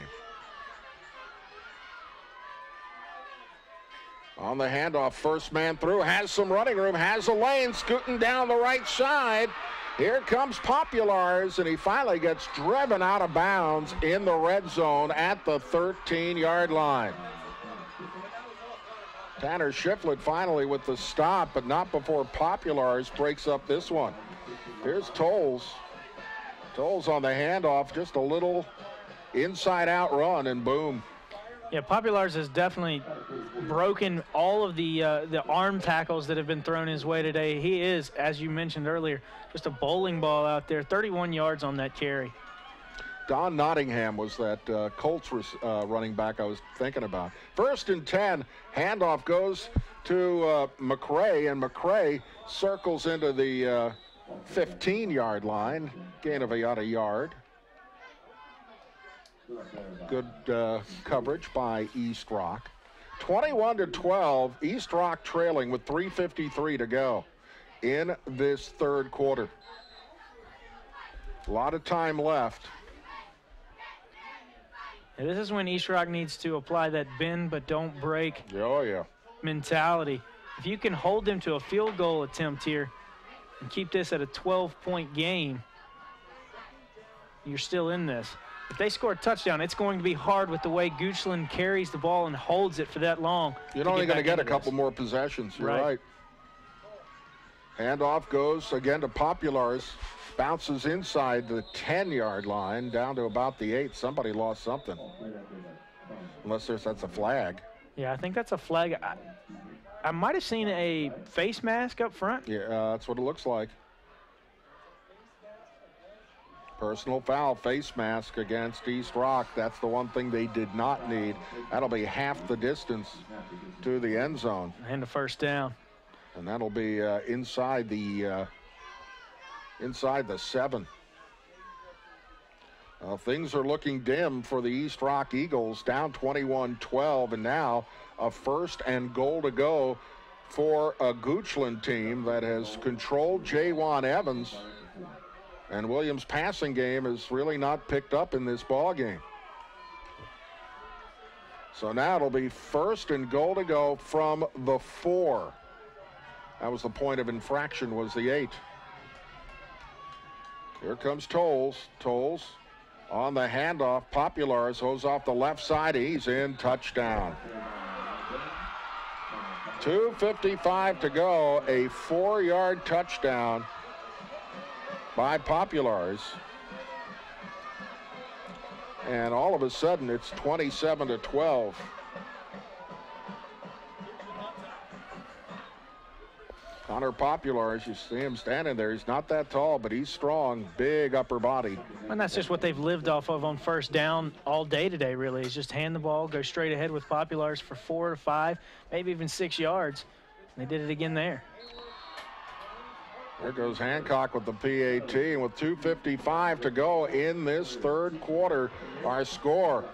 S2: On the handoff, first man through, has some running room, has a lane, scooting down the right side. Here comes Populars, and he finally gets driven out of bounds in the red zone at the 13-yard line. Tanner Shiflett finally with the stop, but not before Populars breaks up this one. Here's Tolles. Tolles on the handoff, just a little inside-out run, and boom.
S1: Yeah, Populars has definitely broken all of the arm tackles that have been thrown his way today. He is, as you mentioned earlier, just a bowling ball out there, 31 yards on that carry.
S2: Don Nottingham was that Colts running back I was thinking about. 1st and 10, handoff goes to McRae, and McRae circles into the 15-yard line, gain of about a yard. Good coverage by East Rock. 21-12, East Rock trailing with 3:53 to go in this third quarter. A lot of time left.
S1: And this is when East Rock needs to apply that bend but don't break mentality. If you can hold them to a field goal attempt here and keep this at a 12-point game, you're still in this. If they score a touchdown, it's going to be hard with the way Goochland carries the ball and holds it for that long.
S2: You're only going to get a couple more possessions. You're right. Handoff goes again to Populars. Bounces inside the 10-yard line down to about the 8. Somebody lost something. Unless that's a flag.
S1: Yeah, I think that's a flag. I might have seen a face mask up front.
S2: Yeah, that's what it looks like. Personal foul, face mask against East Rock. That's the one thing they did not need. That'll be half the distance to the end zone.
S1: And the first down.
S2: And that'll be inside the 7. Things are looking dim for the East Rock Eagles, down 21-12, and now a 1st and goal to go for a Goochland team that has controlled Jawan Evans. And Williams' passing game is really not picked up in this ball game. So now it'll be 1st and goal to go from the 4. That was the point of infraction, was the 8. Here comes Tolles. Tolles on the handoff. Populars goes off the left side. He's in, touchdown. 2:55 to go. A 4-yard touchdown by Populars. And all of a sudden, it's 27-12. Connor Populars, you see him standing there. He's not that tall, but he's strong, big upper body.
S1: And that's just what they've lived off of on first down all day today, really, is just hand the ball, go straight ahead with Populars for 4 to 5, maybe even 6 yards. And they did it again there.
S2: There goes Hancock with the PAT, and with 2:55 to go in this third quarter, our score.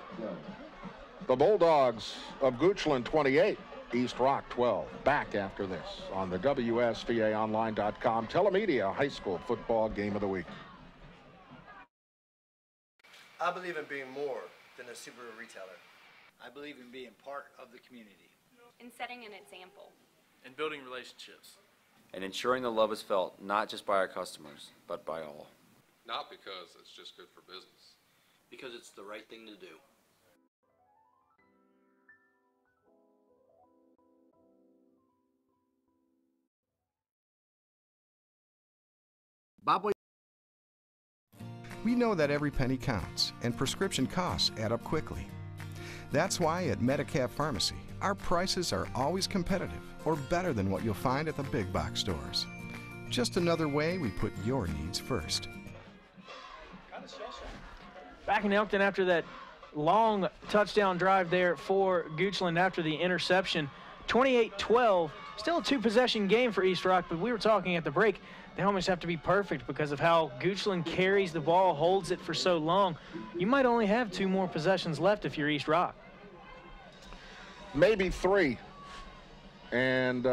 S2: The Bulldogs of Goochland 28. East Rock 12. Back after this on the WSVAOnline.com Telemedia High School Football Game of the Week.
S5: I believe in being more than a Subaru retailer.
S6: I believe in being part of the community.
S7: In setting an example.
S8: And building relationships.
S9: And ensuring the love is felt not just by our customers, but by all.
S10: Not because it's just good for business.
S6: Because it's the right thing to do.
S4: We know that every penny counts, and prescription costs add up quickly. That's why at Medicab Pharmacy, our prices are always competitive or better than what you'll find at the big box stores. Just another way we put your needs first.
S1: Back in Elkton after that long touchdown drive there for Goochland after the interception. 28-12, still a 2-possession game for East Rock, but we were talking at the break, they almost have to be perfect because of how Goochland carries the ball, holds it for so long. You might only have 2 more possessions left if you're East Rock.
S2: Maybe 3. And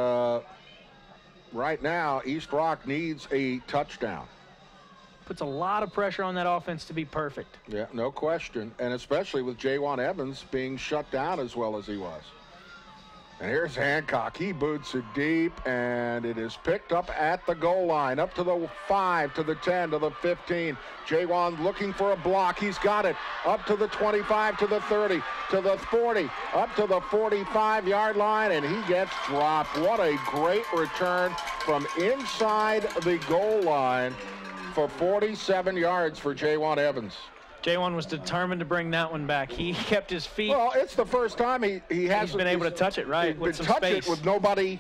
S2: right now, East Rock needs a touchdown.
S1: Puts a lot of pressure on that offense to be perfect.
S2: Yeah, no question. And especially with Jawan Evans being shut down as well as he was. And here's Hancock. He boots it deep, and it is picked up at the goal line, up to the 5, to the 10, to the 15. Jawan looking for a block. He's got it. Up to the 25, to the 30, to the 40, up to the 45-yard line, and he gets dropped. What a great return from inside the goal line for 47 yards for Jawan Evans.
S1: Jawan was determined to bring that one back. He kept his feet.
S2: Well, it's the first time he hasn't
S1: been able to touch it, right? With some
S2: touch
S1: space.
S2: It with nobody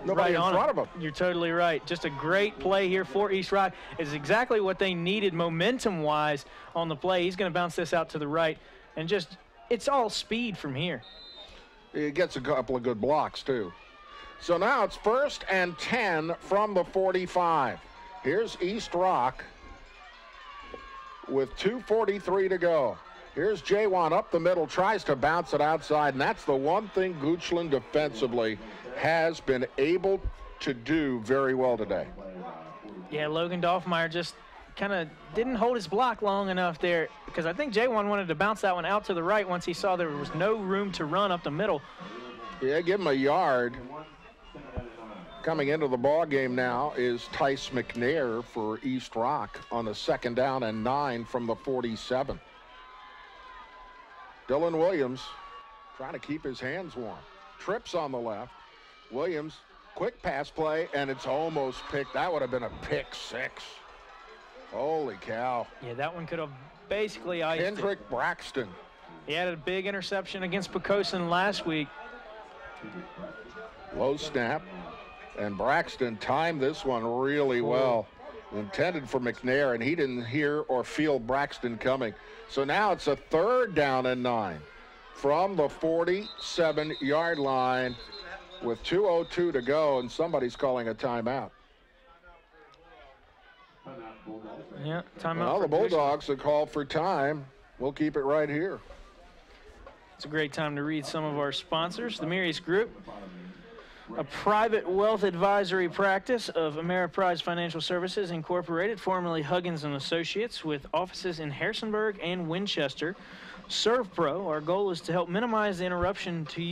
S1: right
S2: in front of him.
S1: You're totally right. Just a great play here for East Rock. It's exactly what they needed momentum-wise on the play. He's going to bounce this out to the right, and just it's all speed from here.
S2: He gets a couple of good blocks too. So now it's 1st and 10 from the 45. Here's East Rock with 2:43 to go. Here's Jawan up the middle, tries to bounce it outside, and that's the one thing Goochland defensively has been able to do very well today.
S1: Yeah, Logan Dolfmeyer just kind of didn't hold his block long enough there, because I think Jawan wanted to bounce that one out to the right once he saw there was no room to run up the middle.
S2: Yeah, give him a yard. Coming into the ball game now is Tice McNair for East Rock on a 2nd down and 9 from the 47. Dylan Williams trying to keep his hands warm. Trips on the left. Williams, quick pass play, and it's almost picked. That would have been a pick 6. Holy cow.
S1: Yeah, that one could have basically iced
S2: Hendrick
S1: it.
S2: Braxton.
S1: He had a big interception against Pocosin last week.
S2: Low snap. And Braxton timed this one really well. Intended for McNair, and he didn't hear or feel Braxton coming. So now it's a 3rd down and 9 from the 47-yard line with 2:02 to go, and somebody's calling a timeout.
S1: Yeah, timeout.
S2: Well, the Bulldogs have called for time. We'll keep it right here.
S1: It's a great time to read some of our sponsors. The Mirius Group, a private wealth advisory practice of Ameriprise Financial Services Incorporated, formerly Huggins & Associates, with offices in Harrisonburg and Winchester. ServPro, our goal is to help minimize the interruption to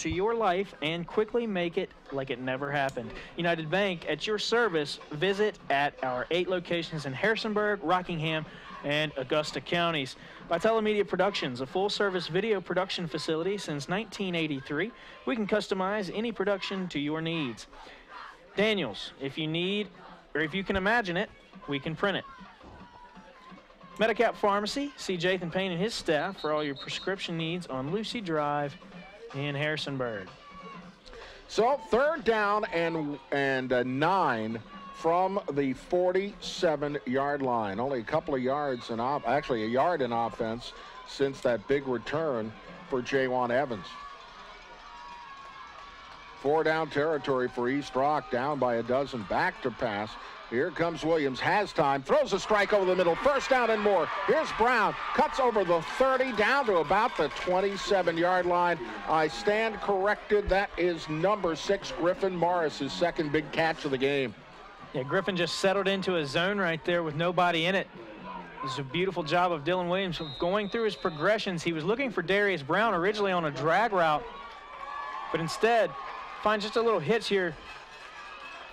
S1: your life and quickly make it like it never happened. United Bank, at your service. Visit at our 8 locations in Harrisonburg, Rockingham, and Augusta counties. Vitella Media Productions, a full-service video production facility since 1983. We can customize any production to your needs. Daniels, if you need, or if you can imagine it, we can print it. Medicap Pharmacy, see Jathan Payne and his staff for all your prescription needs on Lucy Drive in Harrisonburg.
S2: So 3rd down and 9 from the 47-yard line. Only a couple of yards, actually a yard in offense since that big return for Jawan Evans. 4-down territory for East Rock, down by a dozen, back to pass. Here comes Williams, has time, throws a strike over the middle, 1st down and more. Here's Brown, cuts over the 30, down to about the 27-yard line. I stand corrected, that is number 6, Griffin Morris, his 2nd big catch of the game.
S1: Yeah, Griffin just settled into a zone right there with nobody in it. This is a beautiful job of Dylan Williams going through his progressions. He was looking for Darius Brown originally on a drag route, but instead finds just a little hitch here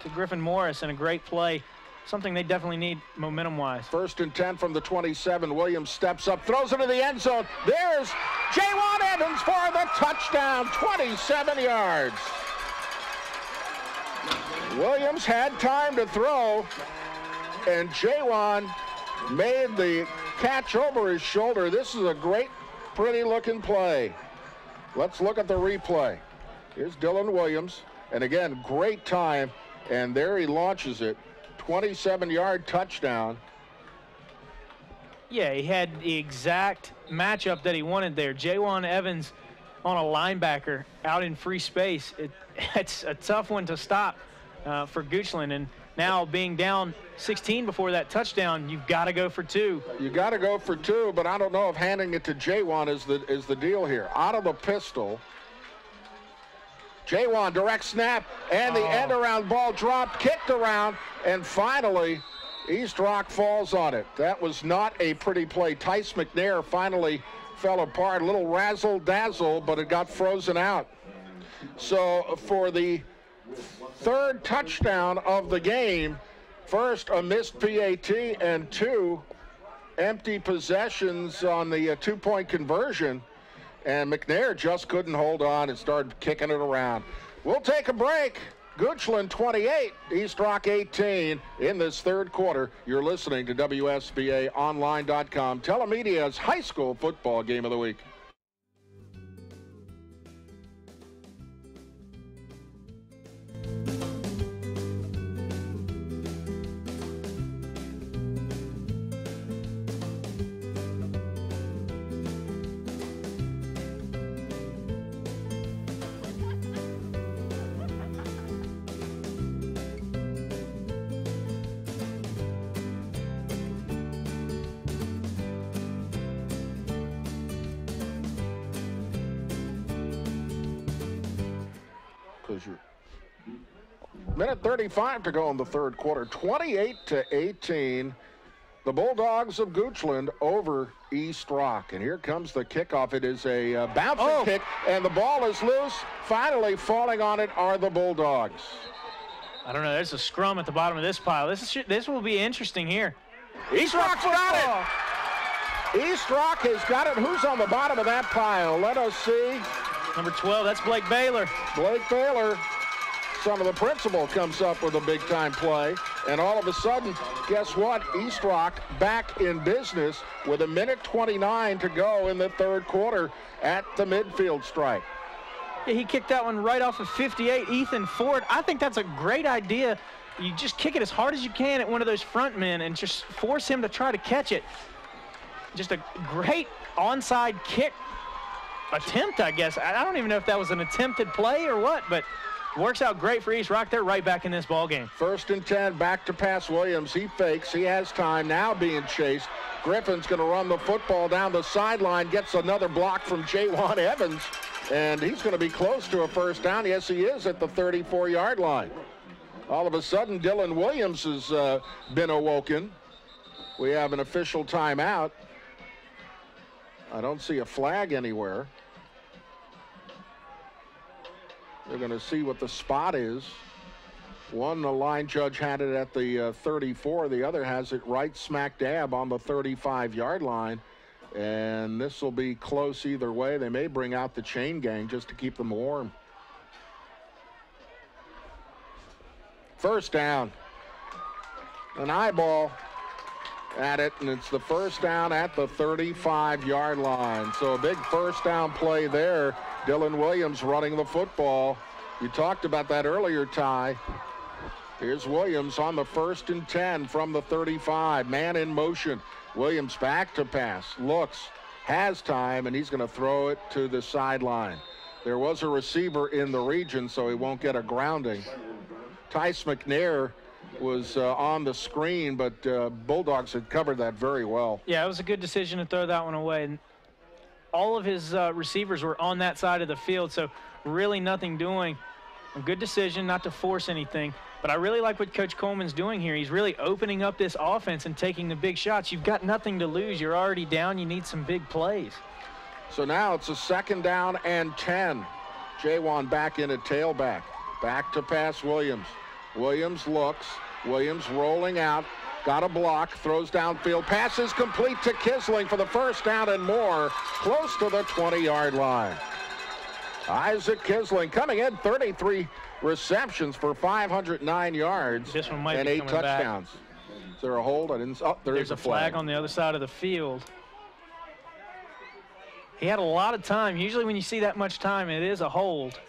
S1: to Griffin Morris, and a great play. Something they definitely need momentum-wise.
S2: 1st and 10 from the 27. Williams steps up, throws it to the end zone. There's Jawan Evans for the touchdown, 27 yards. Williams had time to throw, and Jawan made the catch over his shoulder. This is a great, pretty-looking play. Let's look at the replay. Here's Dylan Williams, and again, great time, and there he launches it. 27-yard touchdown.
S1: Yeah, he had the exact matchup that he wanted there. Jawan Evans on a linebacker out in free space. It's a tough one to stop for Goochland, and now being down 16 before that touchdown, you've got to go for 2.
S2: You got to go for 2, but I don't know if handing it to Jawan is the deal here. Out of the pistol. Jawan, direct snap, and the end around ball dropped, kicked around, and finally East Rock falls on it. That was not a pretty play. Tice McNair finally fell apart. A little razzle-dazzle, but it got frozen out. So for the third touchdown of the game, first a missed PAT and 2 empty possessions on the two-point conversion, and McNair just couldn't hold on and started kicking it around. We'll take a break. Goochland 28, East Rock 18 in this third quarter. You're listening to WSBAOnline.com, Telemedia's high school football game of the week. Minute 35 to go in the third quarter. 28-18. The Bulldogs of Goochland over East Rock. And here comes the kickoff. It is a bouncing kick, and the ball is loose. Finally falling on it are the Bulldogs.
S1: I don't know. There's a scrum at the bottom of this pile. This will be interesting here.
S2: East Rock's got it. East Rock has got it. Who's on the bottom of that pile? Let us see.
S1: Number 12, that's Blake Baylor.
S2: Blake Baylor, son of the principal, comes up with a big-time play. And all of a sudden, guess what? East Rock back in business with a minute 29 to go in the third quarter at the midfield stripe.
S1: Yeah, he kicked that one right off of 58, Ethan Ford. I think that's a great idea. You just kick it as hard as you can at one of those front men and just force him to try to catch it. Just a great onside kick attempt, I guess. I don't even know if that was an attempted play or what, but works out great for East Rock. They're right back in this ball game.
S2: 1st and 10, back to pass Williams. He fakes. He has time. Now being chased. Griffin's going to run the football down the sideline, gets another block from Jawan Evans, and he's going to be close to a first down. Yes, he is at the 34-yard line. All of a sudden, Dylan Williams has been awoken. We have an official timeout. I don't see a flag anywhere. They're going to see what the spot is. One, the line judge had it at the 34. The other has it right smack dab on the 35-yard line. And this will be close either way. They may bring out the chain gang just to keep them warm. First down. An eyeball at it, and it's the first down at the 35-yard line. So a big first down play there. Dylan Williams running the football. You talked about that earlier, Ty. Here's Williams on the 1st and 10 from the 35. Man in motion. Williams back to pass. Looks, has time, and he's going to throw it to the sideline. There was a receiver in the region, so he won't get a grounding. Tice McNair was on the screen, but Bulldogs had covered that very well.
S1: Yeah, it was a good decision to throw that one away. All of his receivers were on that side of the field, so really nothing doing. A good decision not to force anything. But I really like what Coach Coleman's doing here. He's really opening up this offense and taking the big shots. You've got nothing to lose. You're already down. You need some big plays.
S2: So now it's a 2nd down and 10. Jawan back in at tailback. Back to pass Williams. Williams looks. Williams rolling out. Got a block. Throws downfield. Passes complete to Kisling for the first down and more. Close to the 20-yard line. Isaac Kisling coming in, 33 receptions for 509 yards
S1: this one might
S2: and
S1: be
S2: 8 touchdowns.
S1: Back.
S2: Is there a hold? I didn't. Oh,
S1: there's a flag on the other side of the field. He had a lot of time. Usually when you see that much time, it is a hold.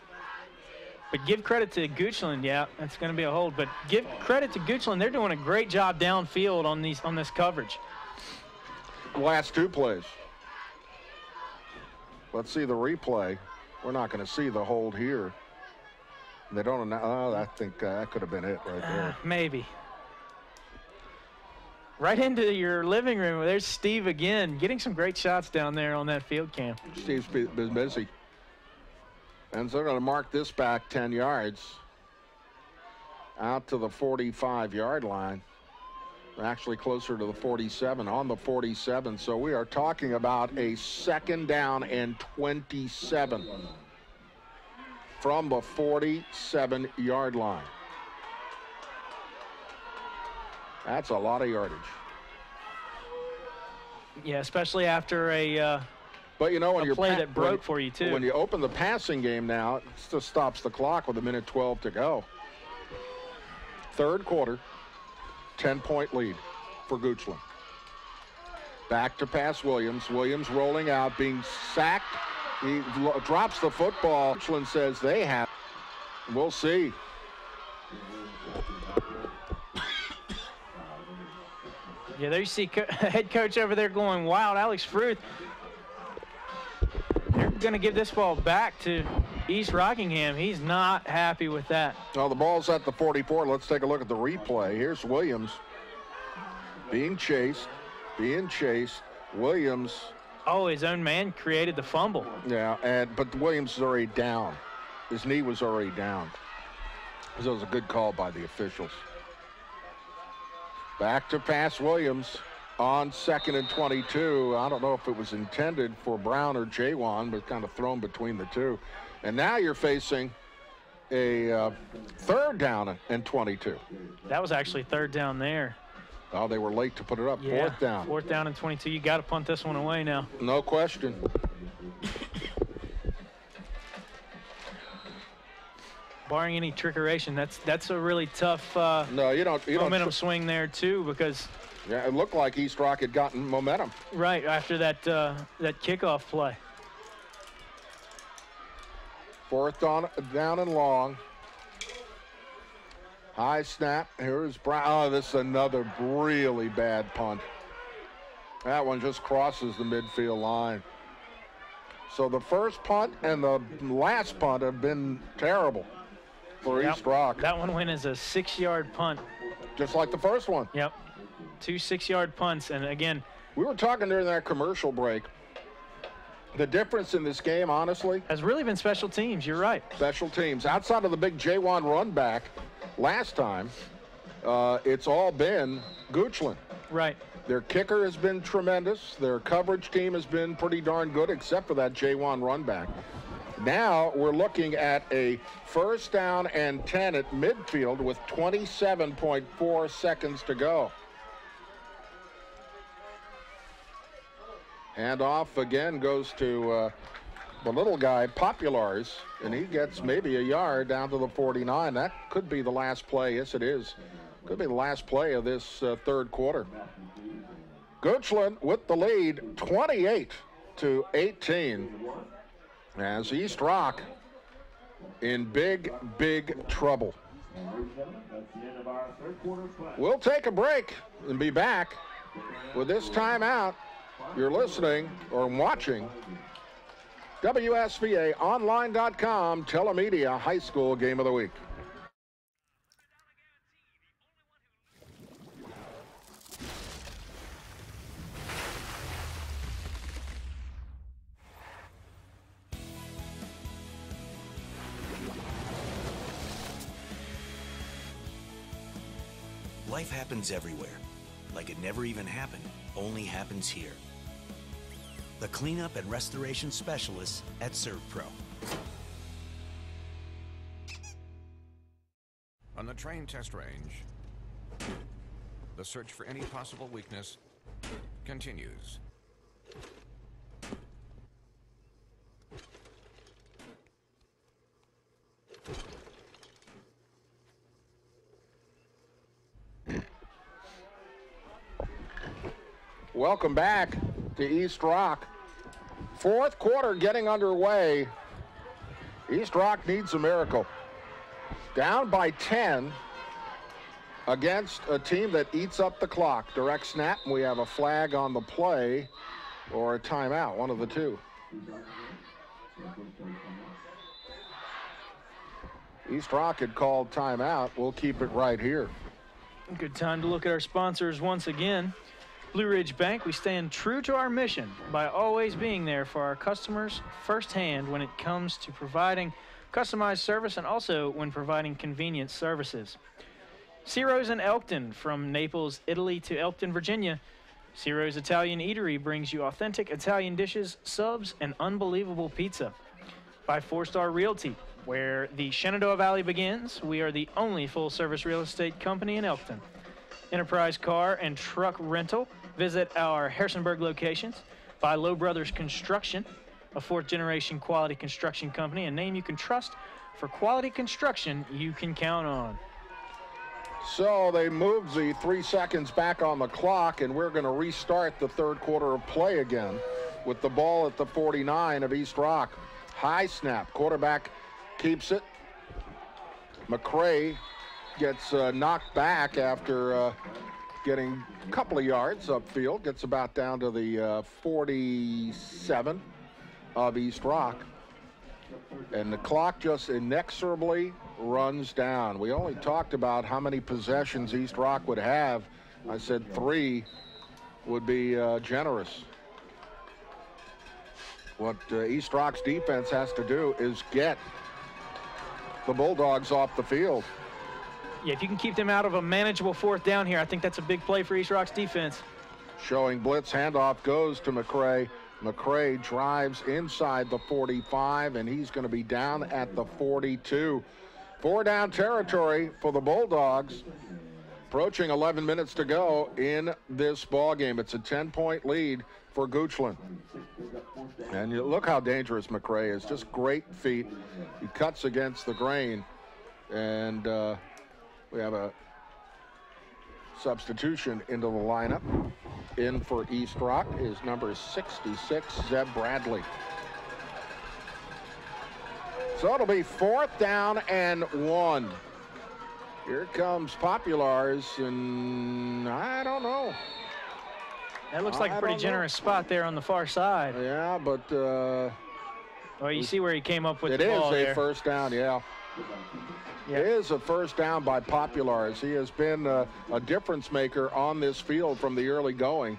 S1: But give credit to Goochland. Yeah, that's going to be a hold. But give credit to Goochland. They're doing a great job downfield on this coverage.
S2: Last 2 plays. Let's see the replay. We're not going to see the hold here. They don't. Oh, I think that could have been it right there.
S1: Maybe. Right into your living room. There's Steve again, getting some great shots down there on that field cam.
S2: Steve's been busy. And so they're going to mark this back 10 yards out to the 45-yard line. Actually closer to the 47, on the 47. So we are talking about a 2nd down and 27. from the 47-yard line. That's a lot of yardage.
S1: Yeah, especially after a
S2: but you know, when
S1: play that broke for you, too.
S2: When you open the passing game now, it just stops the clock with 1:12 to go. Third quarter, 10-point lead for Goochland. Back to pass Williams. Williams rolling out, being sacked. He drops the football. Goochland says they have. We'll see.
S1: Yeah, there you see head coach over there going wild. Alex Fruth. They're going to give this ball back to East Rockingham. He's not happy with that.
S2: Well, the ball's at the 44. Let's take a look at the replay. Here's Williams being chased. Williams.
S1: Oh, his own man created the fumble.
S2: Yeah, but Williams is already down. His knee was already down. So it was a good call by the officials. Back to pass Williams on 2nd and 22. I don't know if it was intended for Brown or Jawan, but kind of thrown between the two. And now you're facing a 3rd down and 22.
S1: That was actually 3rd down there.
S2: Oh, they were late to put it up.
S1: Yeah,
S2: 4th down.
S1: 4th down and 22. You got to punt this one away now.
S2: No question.
S1: Barring any trickeration, that's a really tough
S2: no, you don't
S1: momentum swing there too, because
S2: yeah, it looked like East Rock had gotten momentum.
S1: Right after that that kickoff play.
S2: 4th down and long. High snap. Here's Brown. Oh, this is another really bad punt. That one just crosses the midfield line. So the first punt and the last punt have been terrible for East Rock.
S1: That one went as a 6-yard punt.
S2: Just like the first one.
S1: Yep. 2 6-yard punts. And again,
S2: we were talking during that commercial break. The difference in this game, honestly,
S1: has really been special teams. You're right.
S2: Special teams. Outside of the big J1 run back last time, it's all been Goochland.
S1: Right.
S2: Their kicker has been tremendous. Their coverage team has been pretty darn good, except for that J1 run back. Now we're looking at a 1st down and 10 at midfield with 27.4 seconds to go. And off again goes to the little guy, Populars, and he gets maybe a yard down to the 49. That could be the last play. Yes, it is. Could be the last play of this 3rd quarter. Goochland with the lead, 28-18. As East Rock in big, big trouble. We'll take a break and be back with this timeout. You're listening or watching WSVAOnline.com Telemedia High School Game of the Week.
S15: Life happens everywhere. Like it never even happened, only happens here. The cleanup and restoration specialists at ServPro.
S3: On the train test range, the search for any possible weakness continues.
S2: Welcome back to East Rock. 4th quarter getting underway. East Rock needs a miracle. Down by 10 against a team that eats up the clock. Direct snap, and we have a flag on the play or a timeout, one of the two. East Rock had called timeout. We'll keep it right here.
S1: Good time to look at our sponsors once again. Blue Ridge Bank, we stand true to our mission by always being there for our customers firsthand when it comes to providing customized service and also when providing convenience services. Ciro's in Elkton, from Naples, Italy to Elkton, Virginia. Ciro's Italian Eatery brings you authentic Italian dishes, subs, and unbelievable pizza. By 4 Star Realty, Where the Shenandoah Valley begins, we are the only full-service real estate company in Elkton. Enterprise car and truck rental. Visit our Harrisonburg locations. By Lowe Brothers Construction, a fourth-generation quality construction company, a name you can trust for quality construction you can count on.
S2: So they moved the 3 seconds back on the clock, and we're going to restart the third quarter of play again with the ball at the 49 of East Rock. High snap. Quarterback keeps it. McCray gets knocked back after getting a couple of yards upfield. Gets about down to the 47 of East Rock. And the clock just inexorably runs down. We only talked about how many possessions East Rock would have. I said 3 would be generous. What East Rock's defense has to do is get the Bulldogs off the field.
S1: Yeah, if you can keep them out of a manageable fourth down here, I think that's a big play for East Rock's defense.
S2: Showing blitz, handoff goes to McCray. McCray drives inside the 45, and he's going to be down at the 42. 4 down territory for the Bulldogs. Approaching 11 minutes to go in this ball game. It's a 10-point lead for Goochland. And you look how dangerous McCray is. Just great feet. He cuts against the grain. And we have a substitution into the lineup. In for East Rock is number 66, Zeb Bradley. So it'll be 4th down and 1. Here comes Populars, and I don't know.
S1: That looks like a pretty generous spot there on the far side.
S2: Yeah, but...
S1: well, you see where he came up with the ball there.
S2: It is a first down, yeah. It is a first down by Populars. He has been a difference maker on this field from the early going.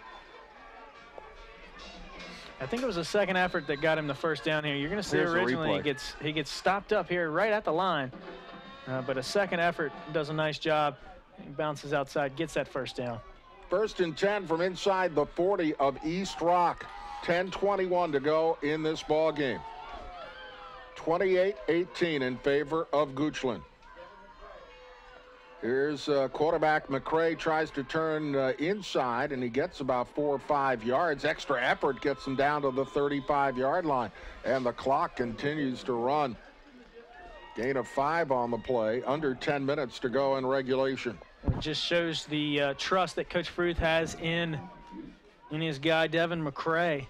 S1: I think it was a second effort that got him the first down here. You're going to see originally he gets stopped up here right at the line. But a second effort does a nice job. He bounces outside, gets that first down.
S2: 1st and 10 from inside the 40 of East Rock. 10:21 to go in this ball game. 28-18 in favor of Goochland. Here's quarterback McCray, tries to turn inside, and he gets about 4 or 5 yards. Extra effort gets him down to the 35-yard line, and the clock continues to run. Gain of 5 on the play, under 10 minutes to go in regulation.
S1: It just shows the trust that Coach Fruth has in his guy, Devin McCray.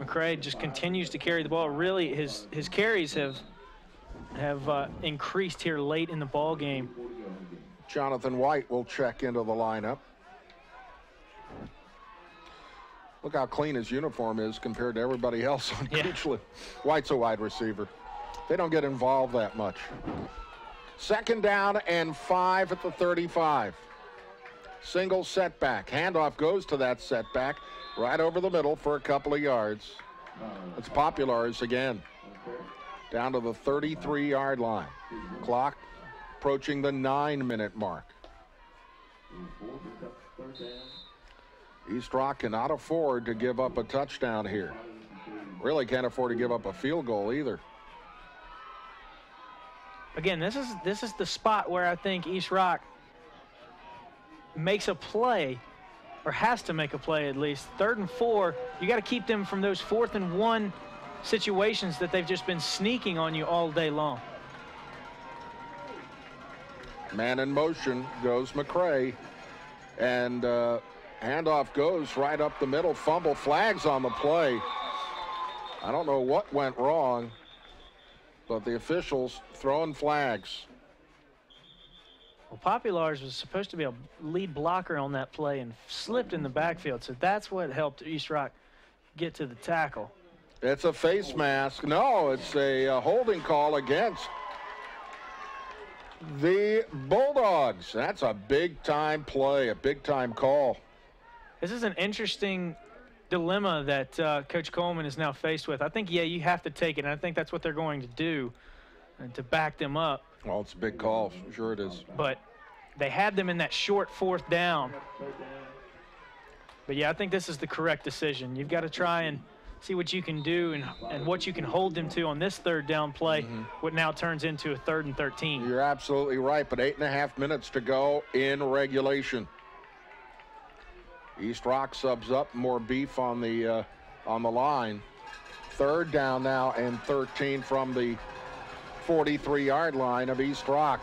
S1: McCray just continues to carry the ball. Really, his carries have increased here late in the ball game.
S2: Jonathan White will check into the lineup. Look how clean his uniform is compared to everybody else on Goochland. White's a wide receiver. They don't get involved that much. 2nd down and 5 at the 35. Single setback. Handoff goes to that setback right over the middle for a couple of yards. It's Populars again. Down to the 33-yard line. Clock approaching the 9-minute mark. East Rock cannot afford to give up a touchdown here. Really can't afford to give up a field goal either.
S1: Again, this is the spot where I think East Rock makes a play, or has to make a play at least. 3rd and 4, you got to keep them from those 4th and 1 situations that they've just been sneaking on you all day long.
S2: Man in motion goes McCray, and handoff goes right up the middle. Fumble, flags on the play. I don't know what went wrong, but the officials throwing flags.
S1: Well, Populars was supposed to be a lead blocker on that play and slipped in the backfield, so that's what helped East Rock get to the tackle.
S2: It's a face mask. No, it's a holding call against the Bulldogs. That's a big-time play, a big-time call.
S1: This is an interesting dilemma that Coach Coleman is now faced with. I think, you have to take it, and I think that's what they're going to do to back them up.
S2: Well, it's a big call. Sure it is.
S1: But they had them in that short 4th down. But, I think this is the correct decision. You've got to try and see what you can do and what you can hold them to on this third down play, what now turns into a 3rd and 13.
S2: You're absolutely right, but 8.5 minutes to go in regulation. East Rock subs up, more beef on the line. 3rd down now and 13 from the 43-yard line of East Rock.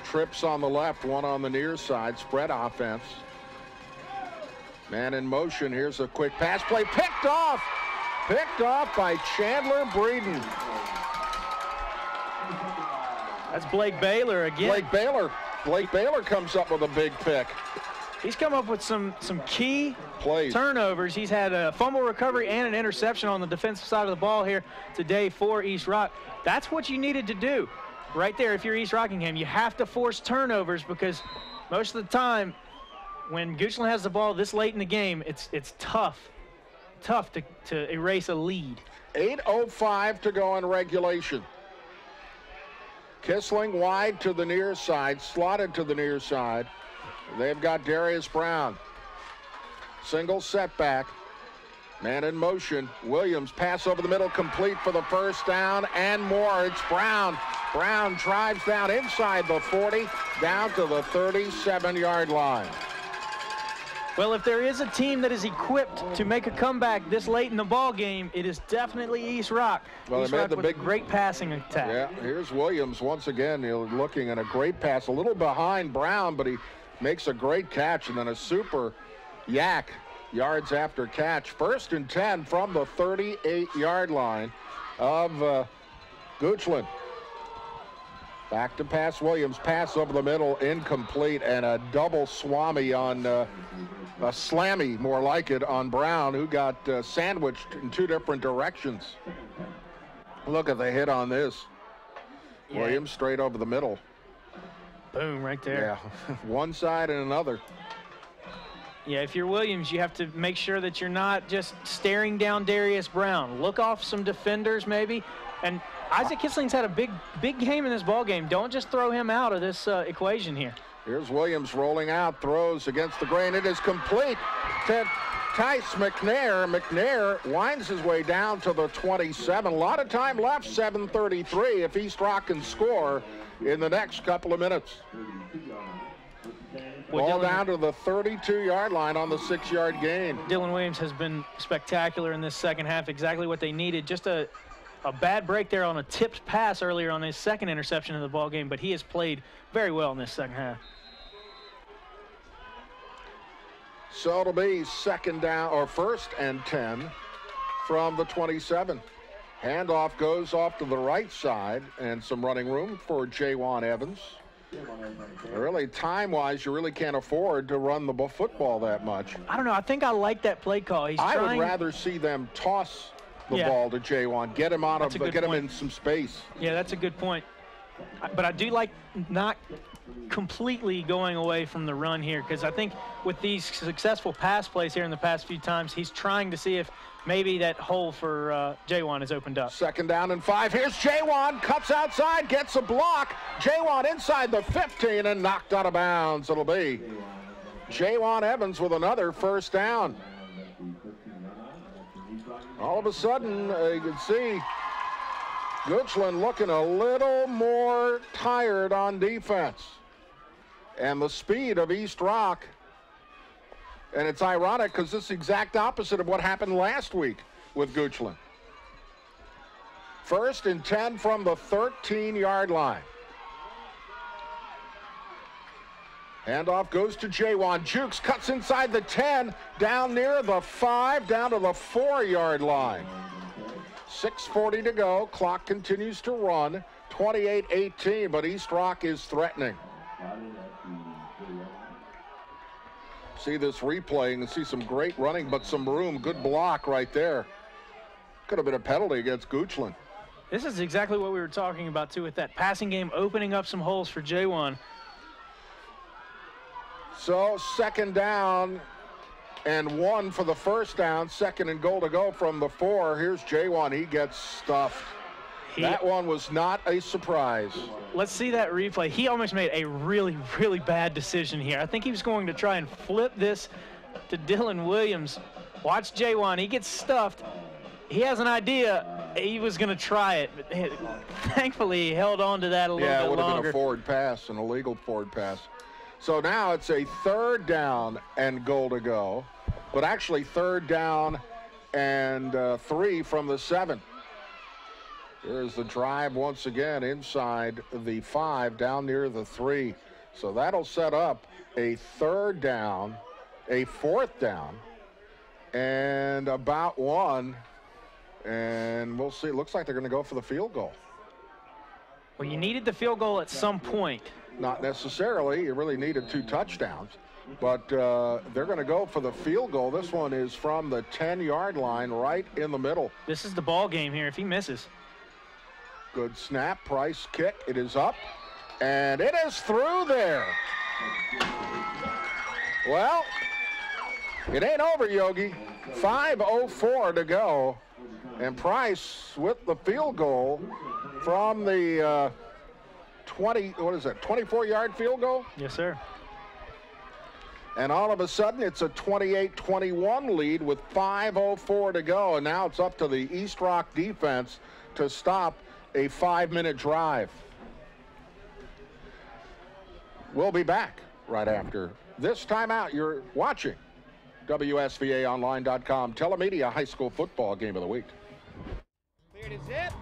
S2: Trips on the left, one on the near side, spread offense. Man in motion, here's a quick pass play, picked off by Chandler Breeden.
S1: That's Blake Baylor again.
S2: Blake Baylor comes up with a big pick.
S1: He's come up with some key
S2: plays.
S1: Turnovers. He's had a fumble recovery and an interception on the defensive side of the ball here today for East Rock. That's what you needed to do right there. If you're East Rockingham, you have to force turnovers, because most of the time when Goochland has the ball this late in the game, it's tough to erase a lead.
S2: 8:05 to go in regulation. Kissling wide to the near side, slotted to the near side. They've got Darius Brown. Single setback. Man in motion. Williams pass over the middle, complete for the first down and more. It's Brown. Brown drives down inside the 40, down to the 37-yard line.
S1: Well, if there is a team that is equipped to make a comeback this late in the ball game, it is definitely East Rock.
S2: Well,
S1: East
S2: they made
S1: Rock
S2: the
S1: with
S2: big
S1: a great passing attack.
S2: Yeah, here's Williams once again. Looking at a great pass, a little behind Brown, but he makes a great catch, and then a super yak yards after catch. 1st and 10 from the 38-yard line of Goochland. Back to pass Williams, pass over the middle, incomplete, and a double swammy on a slammy, more like it, on Brown, who got sandwiched in 2 different directions. Look at the hit on this.
S1: Yeah.
S2: Williams straight over the middle.
S1: Boom, right there.
S2: Yeah, one side and another.
S1: Yeah, if you're Williams, you have to make sure that you're not just staring down Darius Brown. Look off some defenders maybe. And Isaac Kissling's had a big game in this ball game. Don't just throw him out of this equation here.
S2: Here's Williams rolling out, throws against the grain. It is complete to Tice McNair. McNair winds his way down to the 27. A lot of time left, 7:33 if East Rock can score in the next couple of minutes. Ball down to the 32-yard line on the 6-yard gain.
S1: Dylan Williams has been spectacular in this second half, exactly what they needed. Just a bad break there on a tipped pass earlier on his second interception of the ball game, but he has played very well in this second half.
S2: So it'll be 1st and 10 from the 27. Handoff goes off to the right side, and some running room for Jaywan Evans. Really, time-wise, you really can't afford to run the football that much.
S1: I don't know. I think I like that play call.
S2: I would rather see them toss the ball to Jaywan, get him out of, get him in some space.
S1: Yeah, that's a good point. But I do like not completely going away from the run here, because I think with these successful pass plays here in the past few times, he's trying to see if maybe that hole for Jaywan is opened up.
S2: 2nd down and 5. Here's Jaywan, cuts outside, gets a block. Jaywan inside the 15 and knocked out of bounds. It'll be Jaywan Evans with another 1st down. All of a sudden, you can see Goochland looking a little more tired on defense. And the speed of East Rock. And it's ironic because this is the exact opposite of what happened last week with Goochland. 1st and 10 from the 13-yard line. Handoff goes to Jaywan. Jukes cuts inside the 10, down near the 5, down to the 4-yard line. 6:40 to go. Clock continues to run. 28-18, but East Rock is threatening. See this replay and see some great running, but some room. Good block right there. Could have been a penalty against Goochland.
S1: This is exactly what we were talking about, too, with that passing game opening up some holes for Jaywan.
S2: So 2nd down and 1 for the 1st down. 2nd and goal to go from the 4. Here's Jaywan. He gets stuffed. That one was not a surprise.
S1: Let's see that replay. He almost made a really, really bad decision here. I think he was going to try and flip this to Dylan Williams. Watch J1. He gets stuffed. He has an idea. He was going to try it, but thankfully he held on to that a little bit longer.
S2: Yeah, it would have been a forward pass, an illegal forward pass. So now it's a 3rd down and goal to go, but actually 3rd down and 3 from the 7. Here's the drive once again inside the 5, down near the 3. So that'll set up a 3rd down, a 4th down, and about 1. And we'll see. It looks like they're going to go for the field goal.
S1: Well, you needed the field goal at some point.
S2: Not necessarily. You really needed 2 touchdowns. But they're going to go for the field goal. This one is from the 10-yard line, right in the middle.
S1: This is the ball game here if he misses.
S2: Good snap. Price kick. It is up. And it is through there. Well, it ain't over, Yogi. 5:04 to go. And Price with the field goal from the 24-yard field goal?
S1: Yes, sir.
S2: And all of a sudden, it's a 28-21 lead with 5:04 to go. And now it's up to the East Rock defense to stop a 5-minute drive. We'll be back right after this timeout. You're watching WSVAOnline.com Telemedia High School Football Game of the Week.
S16: Clear to zip.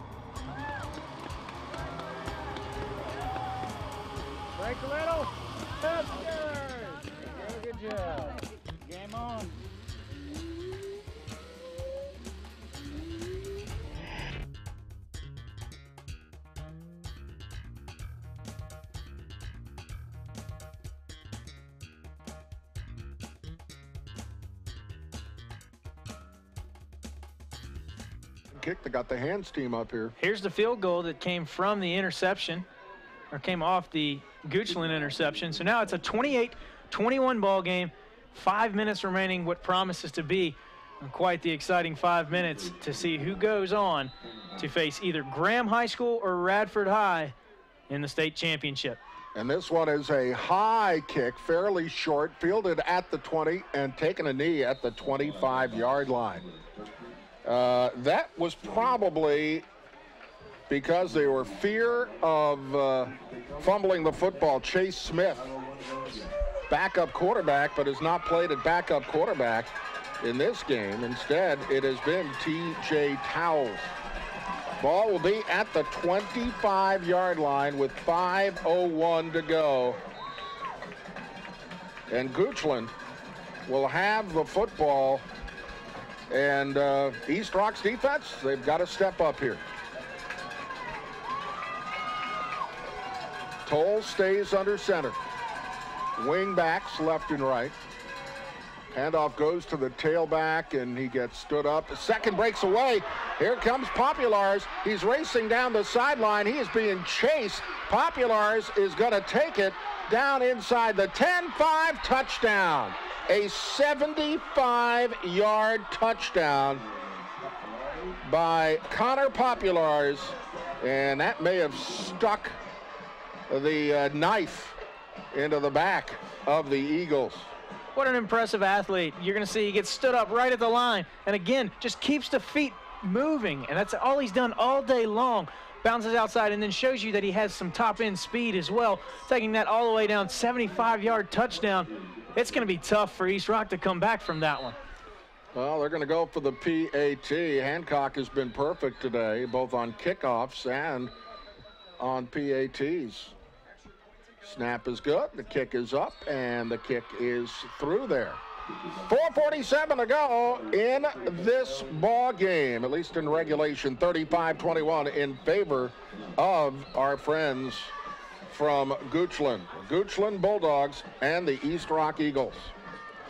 S16: Break a little. Touchdown. Good job. Game on.
S2: Kick that got the hands team up here.
S1: Here's the field goal that came from the interception, or came off the Goochland interception. So now it's a 28-21 ball game. 5 minutes remaining, what promises to be quite the exciting 5 minutes to see who goes on to face either Graham High School or Radford High in the state championship.
S2: And this one is a high kick, fairly short, fielded at the 20 and taking a knee at the 25-yard line. That was probably because they were fear of fumbling the football. Chase Smith, backup quarterback, but has not played at backup quarterback in this game. Instead, it has been T.J. Towles. Ball will be at the 25-yard line with 5:01 to go. And Goochland will have the football. And East Rock's defense, they've got to step up here. Toll stays under center. Wing backs left and right. Handoff goes to the tailback, and he gets stood up. The second breaks away. Here comes Populars. He's racing down the sideline. He is being chased. Populars is going to take it down inside the 10-5 touchdown. A 75-yard touchdown by Connor Populars, and that may have stuck the knife into the back of the Eagles.
S1: What an impressive athlete. You're going to see he gets stood up right at the line, and again, just keeps the feet moving, and that's all he's done all day long. Bounces outside and then shows you that he has some top-end speed as well, taking that all the way down, 75-yard touchdown. It's going to be tough for East Rock to come back from that one.
S2: Well, they're going to go for the PAT. Hancock has been perfect today, both on kickoffs and on PATs. Snap is good, the kick is up, and the kick is through there. 4:47 to go in this ball game, at least in regulation, 35-21 in favor of our friends from Goochland. Goochland Bulldogs and the East Rock Eagles.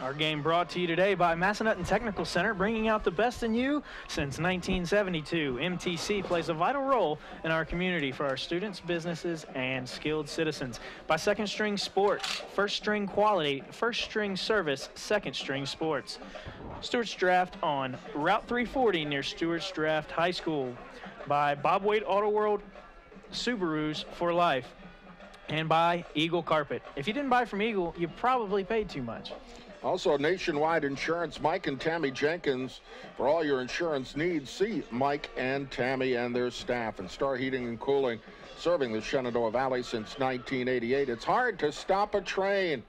S1: Our game brought to you today by Massanutten Technical Center, bringing out the best in you since 1972. MTC plays a vital role in our community for our students, businesses, and skilled citizens. By Second String Sports, first string quality, first string service, second string sports. Stewart's Draft on Route 340 near Stewart's Draft High School. By Bob Wade Auto World, Subarus for life. And by Eagle Carpet. If you didn't buy from Eagle, you probably paid too much.
S2: Also, Nationwide Insurance, Mike and Tammy Jenkins. For all your insurance needs, see Mike and Tammy and their staff. And Star Heating and Cooling, serving the Shenandoah Valley since 1988. It's hard to stop a train.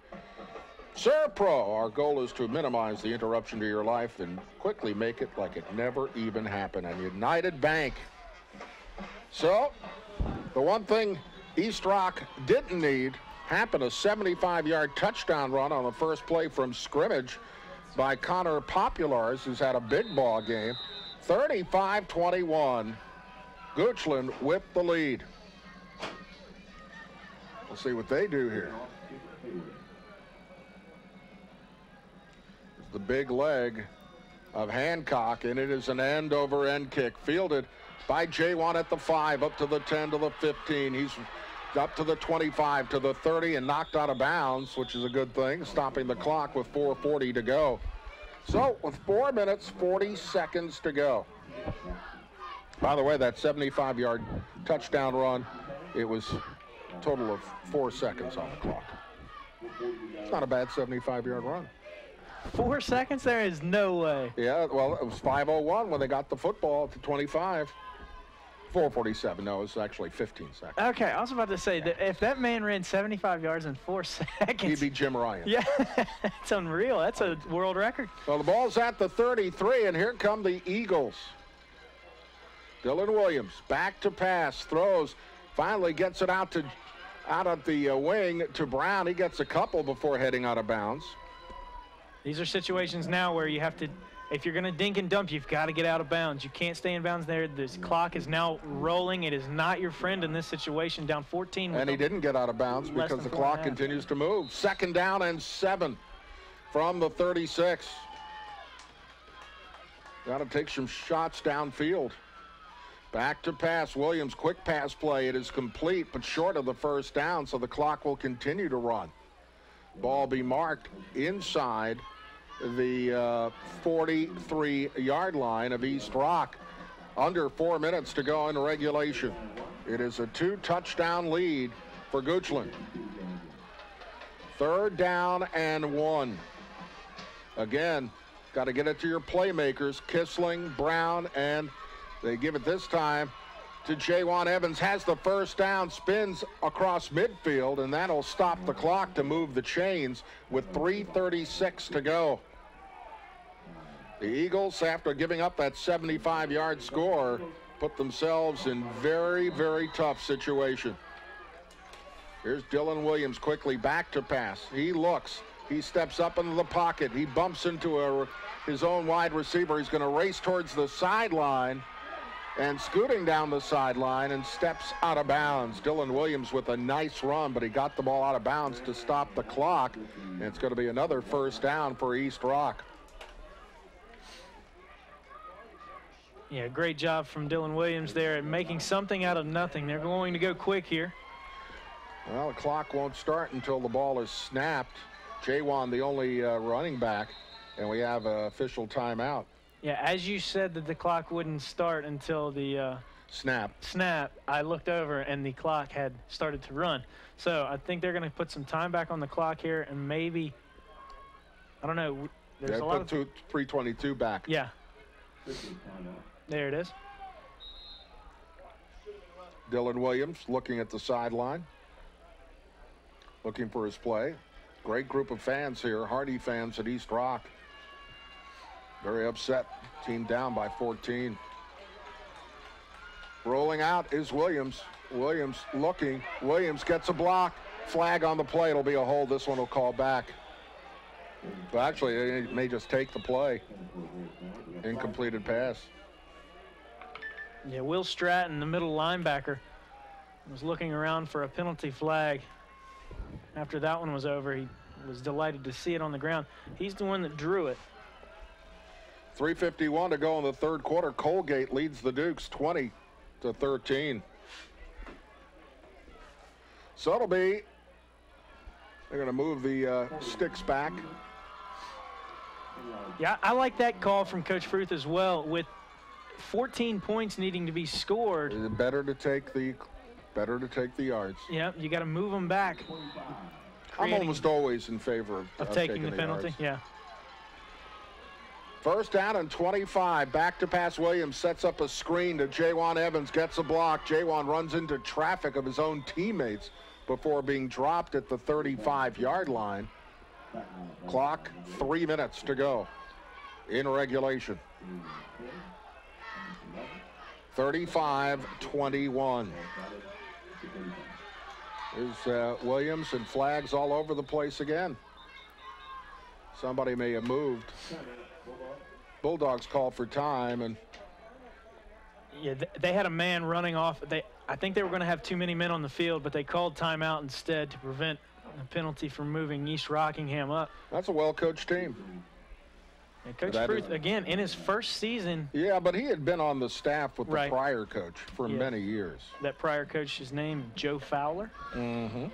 S2: Servpro, our goal is to minimize the interruption to your life and quickly make it like it never even happened. And United Bank. So, the one thing East Rock didn't need happened, a 75-yard touchdown run on the first play from scrimmage by Connor Populars, who's had a big ball game. 35-21, Goochland with the lead. We'll see what they do here. The big leg of Hancock, and it is an end-over-end kick, fielded by J1 at the 5, up to the 10, to the 15. He's up to the 25, to the 30, and knocked out of bounds, which is a good thing, stopping the clock with 4:40 to go. So, with 4 minutes, 40 seconds to go. By the way, that 75-yard touchdown run, it was a total of 4 seconds on the clock. It's not a bad 75-yard run.
S1: 4 seconds? There is no way.
S2: Yeah, well, it was 5:01 when they got the football to 25. 4:47. No, it was actually 15 seconds.
S1: Okay, I was about to say that if that man ran 75 yards in 4 seconds.
S2: He'd be Jim Ryan.
S1: Yeah, it's unreal. That's a world record.
S2: Well, the ball's at the 33, and here come the Eagles. Dylan Williams, back to pass, throws, finally gets it out of the wing to Brown. He gets a couple before heading out of bounds.
S1: These are situations now where you have to, if you're going to dink and dump, you've got to get out of bounds. You can't stay in bounds there. This clock is now rolling. It is not your friend in this situation, down 14.
S2: And he didn't get out of bounds because the clock continues to move. 2nd down and 7 from the 36. Got to take some shots downfield. Back to pass. Williams, quick pass play. It is complete, but short of the first down, so the clock will continue to run. Ball be marked inside the 43-yard line of East Rock. Under 4 minutes to go in regulation. It is a 2-touchdown lead for Goochland. 3rd down and 1. Again, got to get it to your playmakers, Kissling, Brown, and they give it this time to Jaywan Evans. Has the first down, spins across midfield, and that'll stop the clock to move the chains with 3:36 to go. The Eagles, after giving up that 75-yard score, put themselves in very, very tough situation. Here's Dylan Williams quickly back to pass. He looks. He steps up into the pocket. He bumps into his own wide receiver. He's going to race towards the sideline and scooting down the sideline and steps out of bounds. Dylan Williams with a nice run, but he got the ball out of bounds to stop the clock. And it's going to be another first down for East Rock.
S1: Yeah, great job from Dylan Williams there at making something out of nothing. They're going to go quick here.
S2: Well, the clock won't start until the ball is snapped. Jaywan, the only running back, and we have an official timeout.
S1: Yeah, as you said that the clock wouldn't start until the
S2: snap,
S1: I looked over and the clock had started to run. So I think they're going to put some time back on the clock here, and maybe, I don't know. There's a lot of
S2: 3:22 back.
S1: Yeah. There it is.
S2: Dylan Williams looking at the sideline, looking for his play. Great group of fans here, Hardy fans at East Rock. Very upset, team down by 14. Rolling out is Williams. Williams looking. Williams gets a block. Flag on the play. It'll be a hold. This one will call back. But actually, it may just take the play. Incompleted pass.
S1: Yeah, Will Stratton, the middle linebacker, was looking around for a penalty flag. After that one was over, he was delighted to see it on the ground. He's the one that drew it.
S2: 3:51 to go in the third quarter. Colgate leads the Dukes 20-13. So it'll be, they're going to move the sticks back.
S1: Yeah, I like that call from Coach Fruth as well. With 14 points needing to be scored,
S2: better to take the yards.
S1: Yeah, you got to move them back.
S2: I'm almost always in favor
S1: of taking the penalty.
S2: Yards.
S1: Yeah.
S2: First down and 25. Back to pass. Williams sets up a screen to Jawan Evans. Gets a block. Jawan runs into traffic of his own teammates before being dropped at the 35-yard line. Clock 3 minutes to go in regulation. 35-21. There's Williams and flags all over the place again. Somebody may have moved. Bulldogs call for time, and
S1: yeah, they had a man running off. I think they were going to have too many men on the field, but they called timeout instead to prevent a penalty from moving East Rockingham up.
S2: That's a well-coached team.
S1: And Coach Fruth, again, in his first season.
S2: Yeah, but he had been on the staff with the prior coach for many years.
S1: That prior coach's name, Joe Fowler.
S2: Mm-hmm.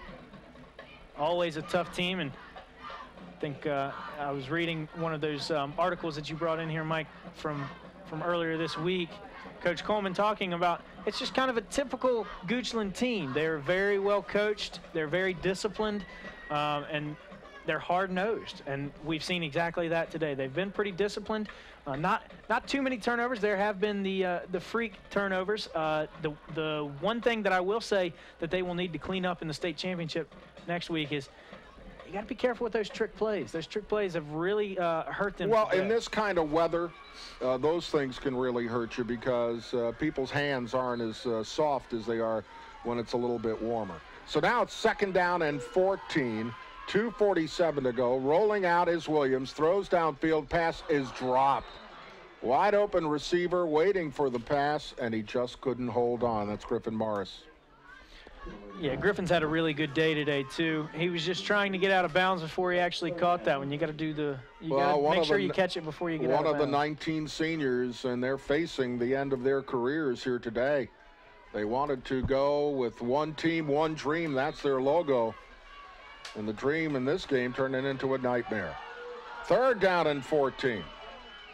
S1: Always a tough team, and I think I was reading one of those articles that you brought in here, Mike, from earlier this week. Coach Coleman talking about it's just kind of a typical Goochland team. They're very well coached. They're very disciplined, and they're hard-nosed. And we've seen exactly that today. They've been pretty disciplined. Not too many turnovers. There have been the freak turnovers. The one thing that I will say that they will need to clean up in the state championship next week is you got to be careful with those trick plays. Those trick plays have really hurt them.
S2: Well, in this kind of weather, those things can really hurt you because people's hands aren't as soft as they are when it's a little bit warmer. So now it's second down and 14. 2:47 to go. Rolling out is Williams. Throws downfield. Pass is dropped. Wide open receiver waiting for the pass, and he just couldn't hold on. That's Griffin Morris.
S1: Yeah, Griffin's had a really good day today, too. He was just trying to get out of bounds before he actually caught that one. You got to do make sure you catch it before you get out of bounds.
S2: One of the 19 seniors, and they're facing the end of their careers here today. They wanted to go with one team, one dream. That's their logo. And the dream in this game turned it into a nightmare. Third down and 14.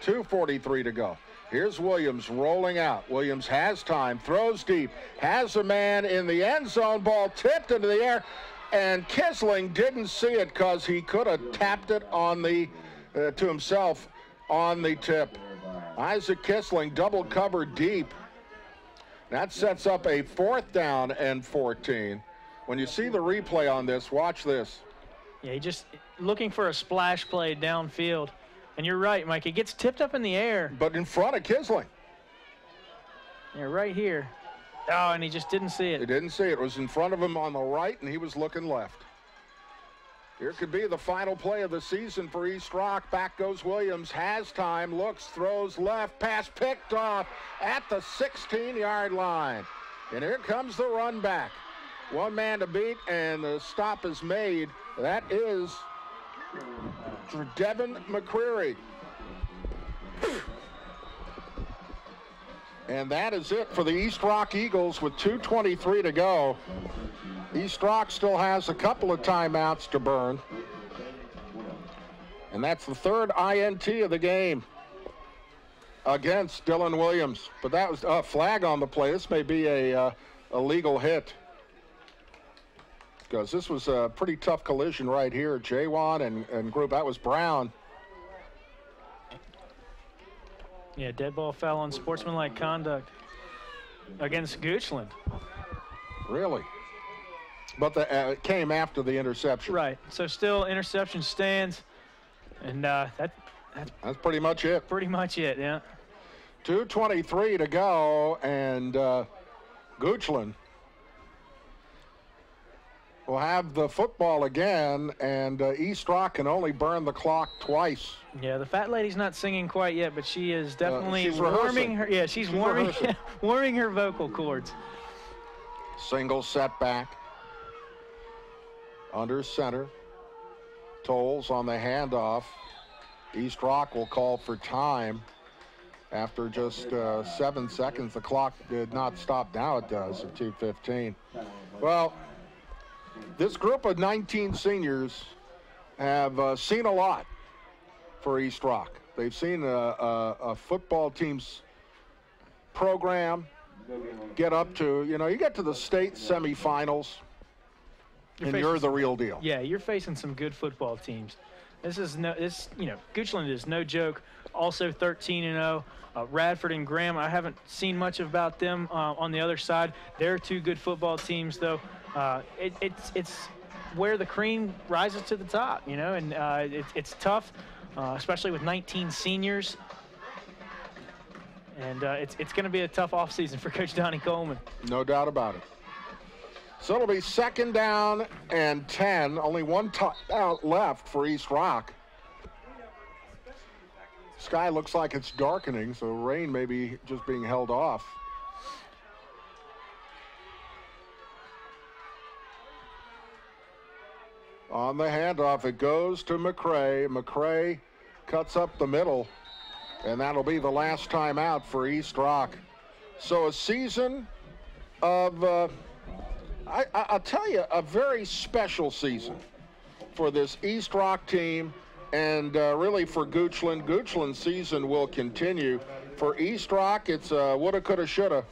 S2: 2:43 to go. Here's Williams rolling out. Williams has time, throws deep, has a man in the end zone, ball tipped into the air, and Kisling didn't see it because he could have tapped it on the to himself on the tip. Isaac Kisling double covered deep. That sets up a fourth down and 14. When you see the replay on this, watch this.
S1: Yeah, he just looking for a splash play downfield. And you're right, Mike. It gets tipped up in the air.
S2: But in front of Kisling.
S1: Yeah, right here. Oh, and he just didn't see it.
S2: He didn't see it. It was in front of him on the right, and he was looking left. Here could be the final play of the season for East Rock. Back goes Williams. Has time. Looks. Throws left. Pass picked off at the 16-yard line. And here comes the run back. One man to beat, and the stop is made. That is Devin McCreary. And that is it for the East Rock Eagles with 2:23 to go. East Rock still has a couple of timeouts to burn. And that's the third INT of the game against Dylan Williams. But that was a flag on the play. This may be a legal hit, because this was a pretty tough collision right here. Jawan and group, that was Brown.
S1: Yeah, dead ball foul on sportsmanlike conduct against Goochland.
S2: Really? But it came after the interception.
S1: Right, so still interception stands, and that's
S2: pretty much it.
S1: Pretty much it, yeah.
S2: 2:23 to go, and Goochland will have the football again, and East Rock can only burn the clock twice.
S1: Yeah, the fat lady's not singing quite yet, but she is definitely
S2: she's
S1: warming
S2: rehearsing.
S1: her. Yeah, she's warming warming her vocal cords.
S2: Single setback. Under center. Tolles on the handoff. East Rock will call for time. After just 7 seconds, the clock did not stop. Now it does at 2:15. Well, this group of 19 seniors have seen a lot for East Rock. They've seen a football team's program get up to, you get to the state semifinals, you're the real deal.
S1: Yeah, you're facing some good football teams. Goochland is no joke. Also 13-0. Radford and Graham, I haven't seen much about them on the other side. They're two good football teams, though. It's where the cream rises to the top, and it's tough, especially with 19 seniors. And it's going to be a tough offseason for Coach Donnie Coleman.
S2: No doubt about it. So it'll be 2nd down and 10. Only one out left for East Rock. Sky looks like it's darkening, so rain may be just being held off. On the handoff, it goes to McCray. McCray cuts up the middle, and that'll be the last time out for East Rock. So a season of, I'll tell you, a very special season for this East Rock team, and really for Goochland. Goochland's season will continue. For East Rock, it's woulda, coulda, shoulda.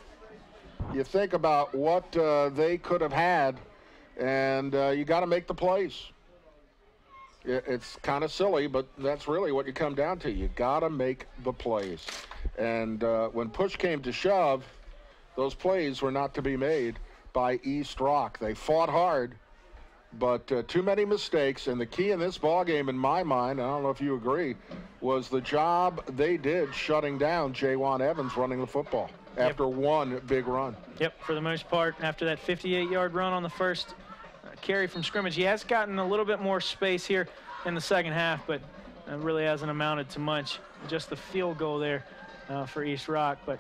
S2: You think about what they could have had, and you got to make the plays. It's kind of silly, but that's really what you come down to. You got to make the plays. And when push came to shove, those plays were not to be made by East Rock. They fought hard, but too many mistakes. And the key in this ballgame, in my mind, I don't know if you agree, was the job they did shutting down Jawan Evans running the football after one big run.
S1: Yep, for the most part, after that 58-yard run on the first carry from scrimmage. He has gotten a little bit more space here in the second half, but really hasn't amounted to much. Just the field goal there for East Rock. But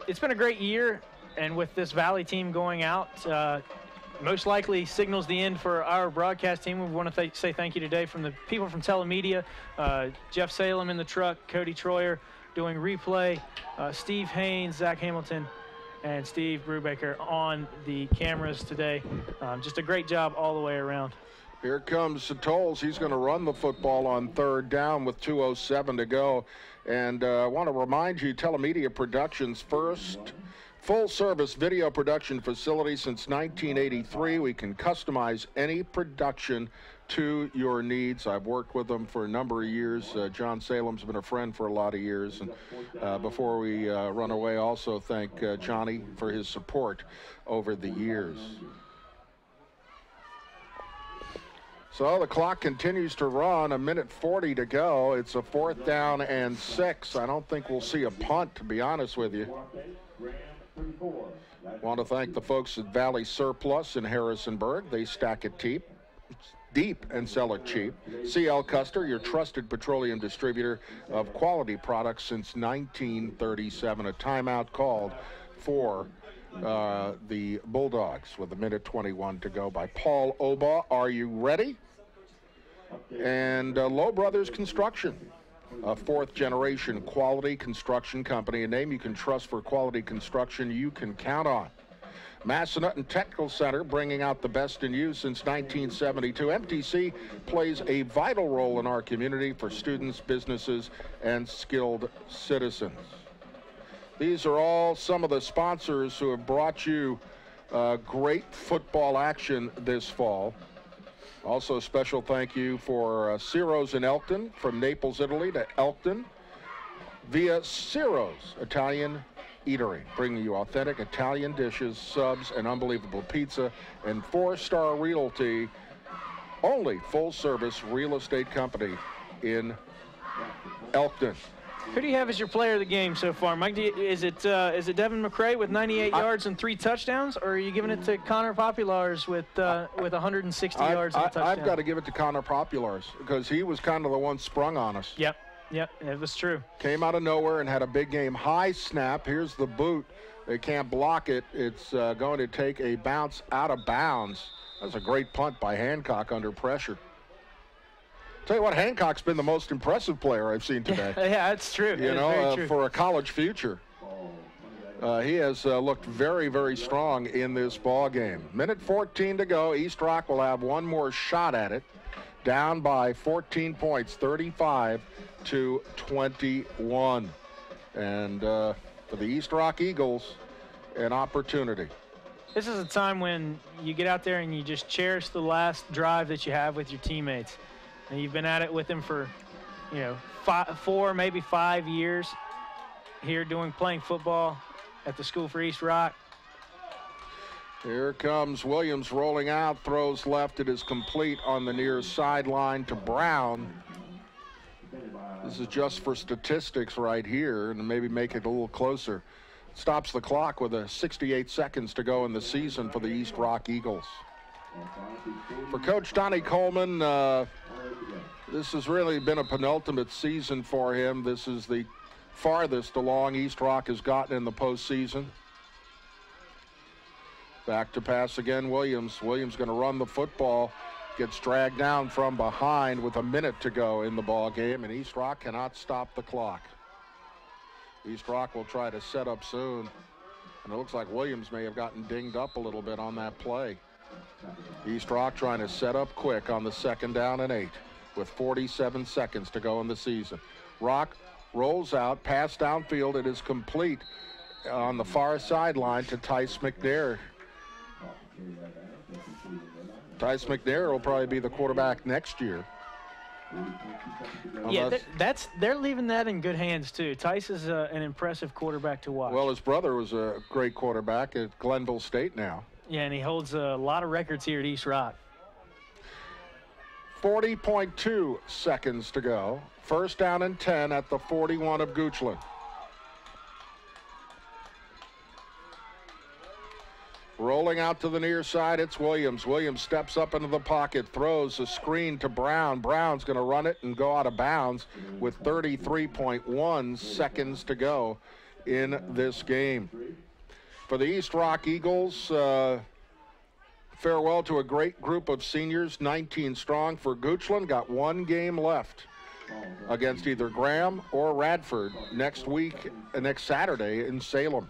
S1: it's been a great year, and with this Valley team going out, most likely signals the end for our broadcast team. We want to say thank you today from the people from Telemedia, Jeff Salem in the truck, Cody Troyer doing replay, Steve Haynes, Zach Hamilton, and Steve Brubaker on the cameras today. Just a great job all the way around.
S2: Here comes Tolles. He's going to run the football on 3rd down with 2:07 to go. And I want to remind you, Telemedia Productions, first full-service video production facility since 1983. We can customize any production to your needs. I've worked with them for a number of years. John Salem's been a friend for a lot of years. And before we run away, also thank Johnny for his support over the years. So the clock continues to run, 1:40 to go. It's a 4th down and 6. I don't think we'll see a punt, to be honest with you. Want to thank the folks at Valley Surplus in Harrisonburg. They stack it deep and sell it cheap. C.L. Custer, your trusted petroleum distributor of quality products since 1937. A timeout called for the Bulldogs with 1:21 to go by Paul Obaugh. Are you ready? And Lowe Brothers Construction, a 4th-generation quality construction company, a name you can trust for quality construction you can count on. Massanutten Technical Center, bringing out the best in you since 1972. MTC plays a vital role in our community for students, businesses, and skilled citizens. These are all some of the sponsors who have brought you great football action this fall. Also, a special thank you for Ciro's in Elkton, from Naples, Italy to Elkton, via Ciro's Italian Eatery, bringing you authentic Italian dishes, subs, and unbelievable pizza, and 4-Star Realty, only full-service real estate company in Elkton.
S1: Who do you have as your player of the game so far, Mike? Is it Devin McCray with 98 yards and 3 touchdowns, or are you giving it to Connor Populars with 160 yards and a touchdown?
S2: I've got to give it to Connor Populars because he was kind of the one sprung on us.
S1: Yep, it was true.
S2: Came out of nowhere and had a big game. High snap. Here's the boot. They can't block it. It's going to take a bounce out of bounds. That's a great punt by Hancock under pressure. Tell you what, Hancock's been the most impressive player I've seen today.
S1: Yeah, that's true.
S2: You know, for a college future. He has looked very, very strong in this ball game. 1:14 to go. East Rock will have one more shot at it. Down by 14 points, 35-21. And for the East Rock Eagles, an opportunity.
S1: this is a time when you get out there and you just cherish the last drive that you have with your teammates. And you've been at it with them for, 4, maybe 5 years here playing football at the School for East Rock.
S2: Here comes Williams rolling out, throws left. It is complete on the near sideline to Brown. This is just for statistics right here, and maybe make it a little closer. Stops the clock with 68 seconds to go in the season for the East Rock Eagles. For Coach Donnie Coleman, this has really been a penultimate season for him. This is the farthest along East Rock has gotten in the postseason. Back to pass again, Williams. Williams going to run the football. Gets dragged down from behind with a minute to go in the ball game, and East Rock cannot stop the clock. East Rock will try to set up soon, and it looks like Williams may have gotten dinged up a little bit on that play. East Rock trying to set up quick on the 2nd down and 8 with 47 seconds to go in the season. Rock rolls out, pass downfield. It is complete on the far sideline to Tice McNair. Tice McNair will probably be the quarterback next year.
S1: Yeah, they're leaving that in good hands too. Tice is an impressive quarterback to watch.
S2: Well, his brother was a great quarterback at Glenville State now.
S1: Yeah, and he holds a lot of records here at East Rock.
S2: 40.2 seconds to go. 1st down and 10 at the 41 of Goochland. Rolling out to the near side, it's Williams. Williams steps up into the pocket, throws a screen to Brown. Brown's going to run it and go out of bounds with 33.1 seconds to go in this game. For the East Rock Eagles, farewell to a great group of seniors, 19 strong for Goochland. Got 1 game left against either Graham or Radford next Saturday in Salem.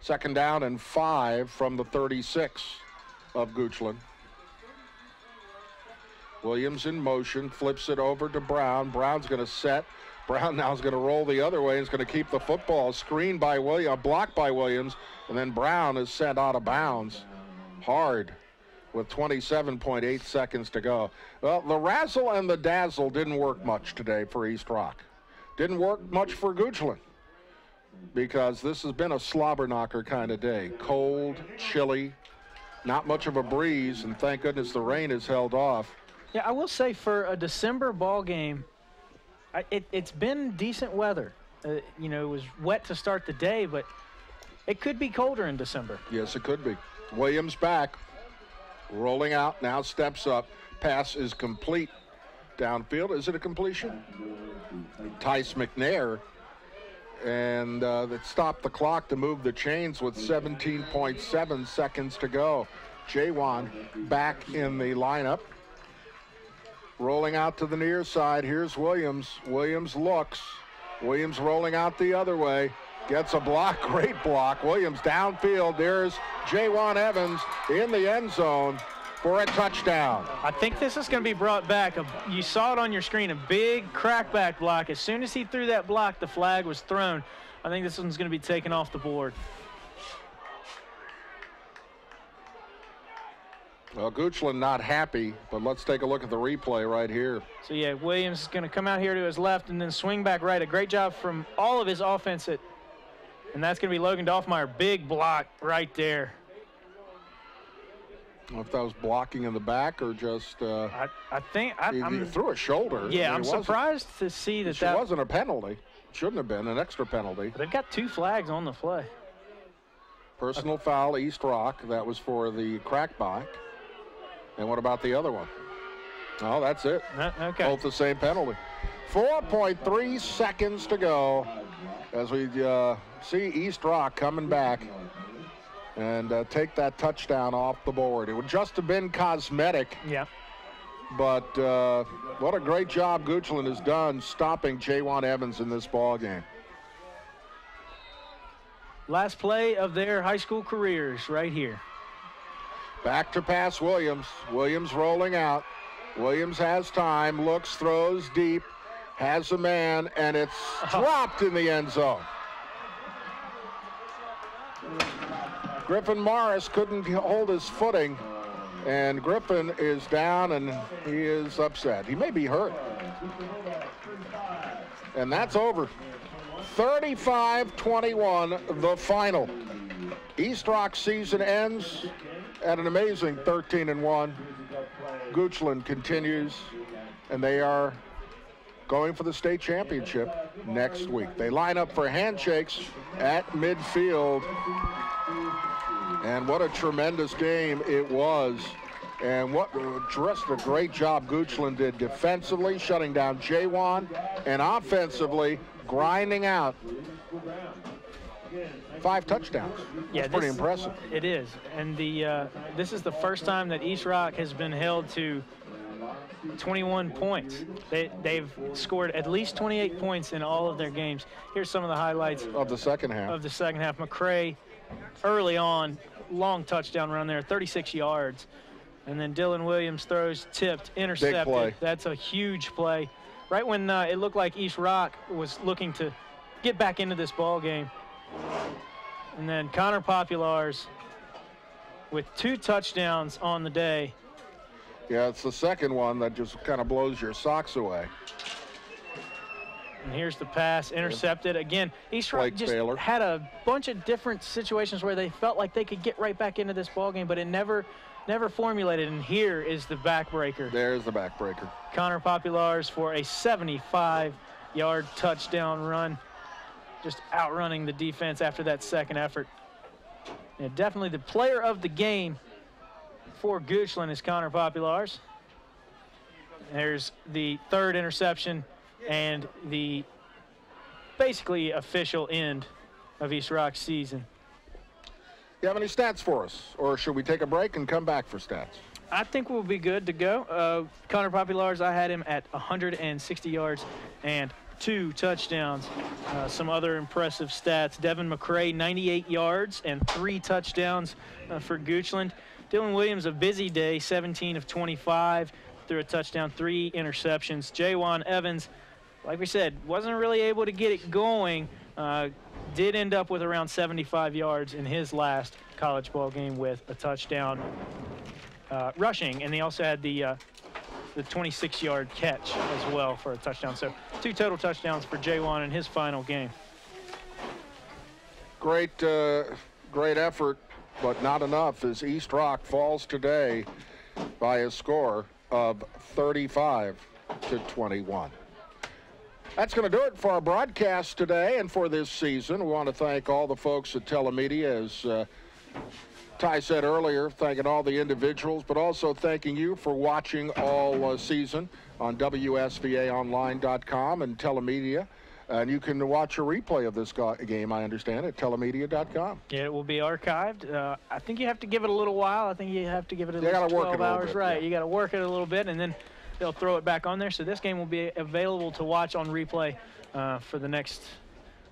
S2: 2nd down and 5 from the 36 of Goochland. Williams in motion, flips it over to Brown. Brown's going to set. Brown now is going to roll the other way. He's going to keep the football. Screened by Williams, blocked by Williams, and then Brown is sent out of bounds. Hard with 27.8 seconds to go. Well, the razzle and the dazzle didn't work much today for East Rock. Didn't work much for Goochland, because this has been a slobber knocker kind of day. Cold, chilly, not much of a breeze, and thank goodness the rain has held off.
S1: Yeah, I will say for a December ball game, it's been decent weather. It was wet to start the day, but it could be colder in December.
S2: Yes, it could be. Williams back, rolling out, now steps up. Pass is complete. Downfield, is it a completion? Tice McNair. And that stopped the clock to move the chains with 17.7 seconds to go. Jawan back in the lineup. Rolling out to the near side. Here's Williams. Williams looks. Williams rolling out the other way. Gets a block. Great block. Williams downfield. There's Jawan Evans in the end zone for a touchdown.
S1: I think this is going to be brought back. You saw it on your screen, a big crackback block. As soon as he threw that block, the flag was thrown. I think this one's going to be taken off the board.
S2: Well, Goochland not happy, but let's take a look at the replay right here.
S1: So, yeah, Williams is going to come out here to his left and then swing back right. A great job from all of his offense. And that's going to be Logan Dolfmeyer. Big block right there.
S2: I don't know if that was blocking in the back or just
S1: I think
S2: he threw a shoulder.
S1: Yeah, I'm surprised to see that
S2: it wasn't a penalty. Shouldn't have been an extra penalty.
S1: They've got 2 flags on the play.
S2: Personal foul, East Rock. That was for the crackback. And what about the other one? Oh, that's it.
S1: Okay.
S2: Both the same penalty. 4.3 seconds to go as we see East Rock coming back and take that touchdown off the board. It would just have been cosmetic.
S1: Yeah.
S2: But what a great job Goochland has done stopping Jawan Evans in this ball game.
S1: Last play of their high school careers right here.
S2: Back to pass Williams. Williams rolling out. Williams has time, looks, throws deep, has a man, and it's dropped in the end zone. Griffin Morris couldn't hold his footing, and Griffin is down, and he is upset. He may be hurt. And that's over. 35-21, the final. East Rock season ends at an amazing 13-1. Goochland continues, and they are going for the state championship next week. They line up for handshakes at midfield. And what a tremendous game it was. And what just a great job Goochland did defensively, shutting down J1, and offensively grinding out 5 touchdowns.
S1: Yeah,
S2: that's pretty impressive.
S1: It is. And this is the first time that East Rock has been held to 21 points. They've scored at least 28 points in all of their games. Here's some of the highlights
S2: of the second half.
S1: McCray, early on, long touchdown run there, 36 yards. And then Dylan Williams throws, tipped, intercepted.
S2: Big play.
S1: That's a huge play. Right when it looked like East Rock was looking to get back into this ball game. And then Connor Populars with 2 touchdowns on the day.
S2: Yeah, it's the second one that just kind of blows your socks away.
S1: And here's the pass, intercepted. Again, East Rock just had a bunch of different situations where they felt like they could get right back into this ball game, but it never formulated. And here is the backbreaker.
S2: There's the backbreaker.
S1: Connor Populars for a 75-yard touchdown run, just outrunning the defense after that second effort. And definitely the player of the game for Goochland is Connor Populars. There's the 3rd interception and the basically official end of East Rock's season.
S2: You have any stats for us, or should we take a break and come back for stats?
S1: I think we'll be good to go. Connor Populars, I had him at 160 yards and 2 touchdowns. Some other impressive stats. Devin McCray, 98 yards and 3 touchdowns for Goochland. Dylan Williams, a busy day, 17 of 25, threw a touchdown, 3 interceptions. Jaywan Evans, like we said, wasn't really able to get it going. Did end up with around 75 yards in his last college ball game with a touchdown rushing, and he also had the 26-yard catch as well for a touchdown. So 2 total touchdowns for Jaywan in his final game.
S2: Great effort, but not enough as East Rock falls today by a score of 35-21. That's going to do it for our broadcast today and for this season. We want to thank all the folks at Telemedia, as Ty said earlier, thanking all the individuals, but also thanking you for watching all season on WSVAonline.com and Telemedia. And you can watch a replay of this game, I understand, at telemedia.com.
S1: Yeah, it will be archived. I think you have to give it a little while. I think you have to give it at least 12 hours. Right, you got to work it a little bit, and then they'll throw it back on there. So this game will be available to watch on replay for the next,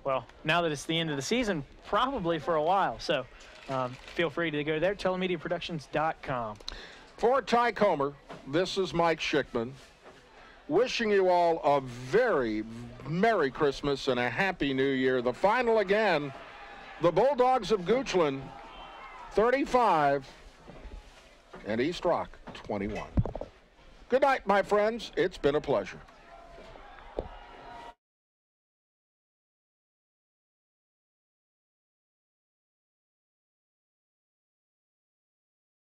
S1: well, now that it's the end of the season, probably for a while. So feel free to go there, telemediaproductions.com.
S2: For Ty Comer, this is Mike Schickman, wishing you all a very Merry Christmas and a Happy New Year. The final again, the Bulldogs of Goochland, 35, and East Rock, 21. Good night, my friends. It's been a pleasure.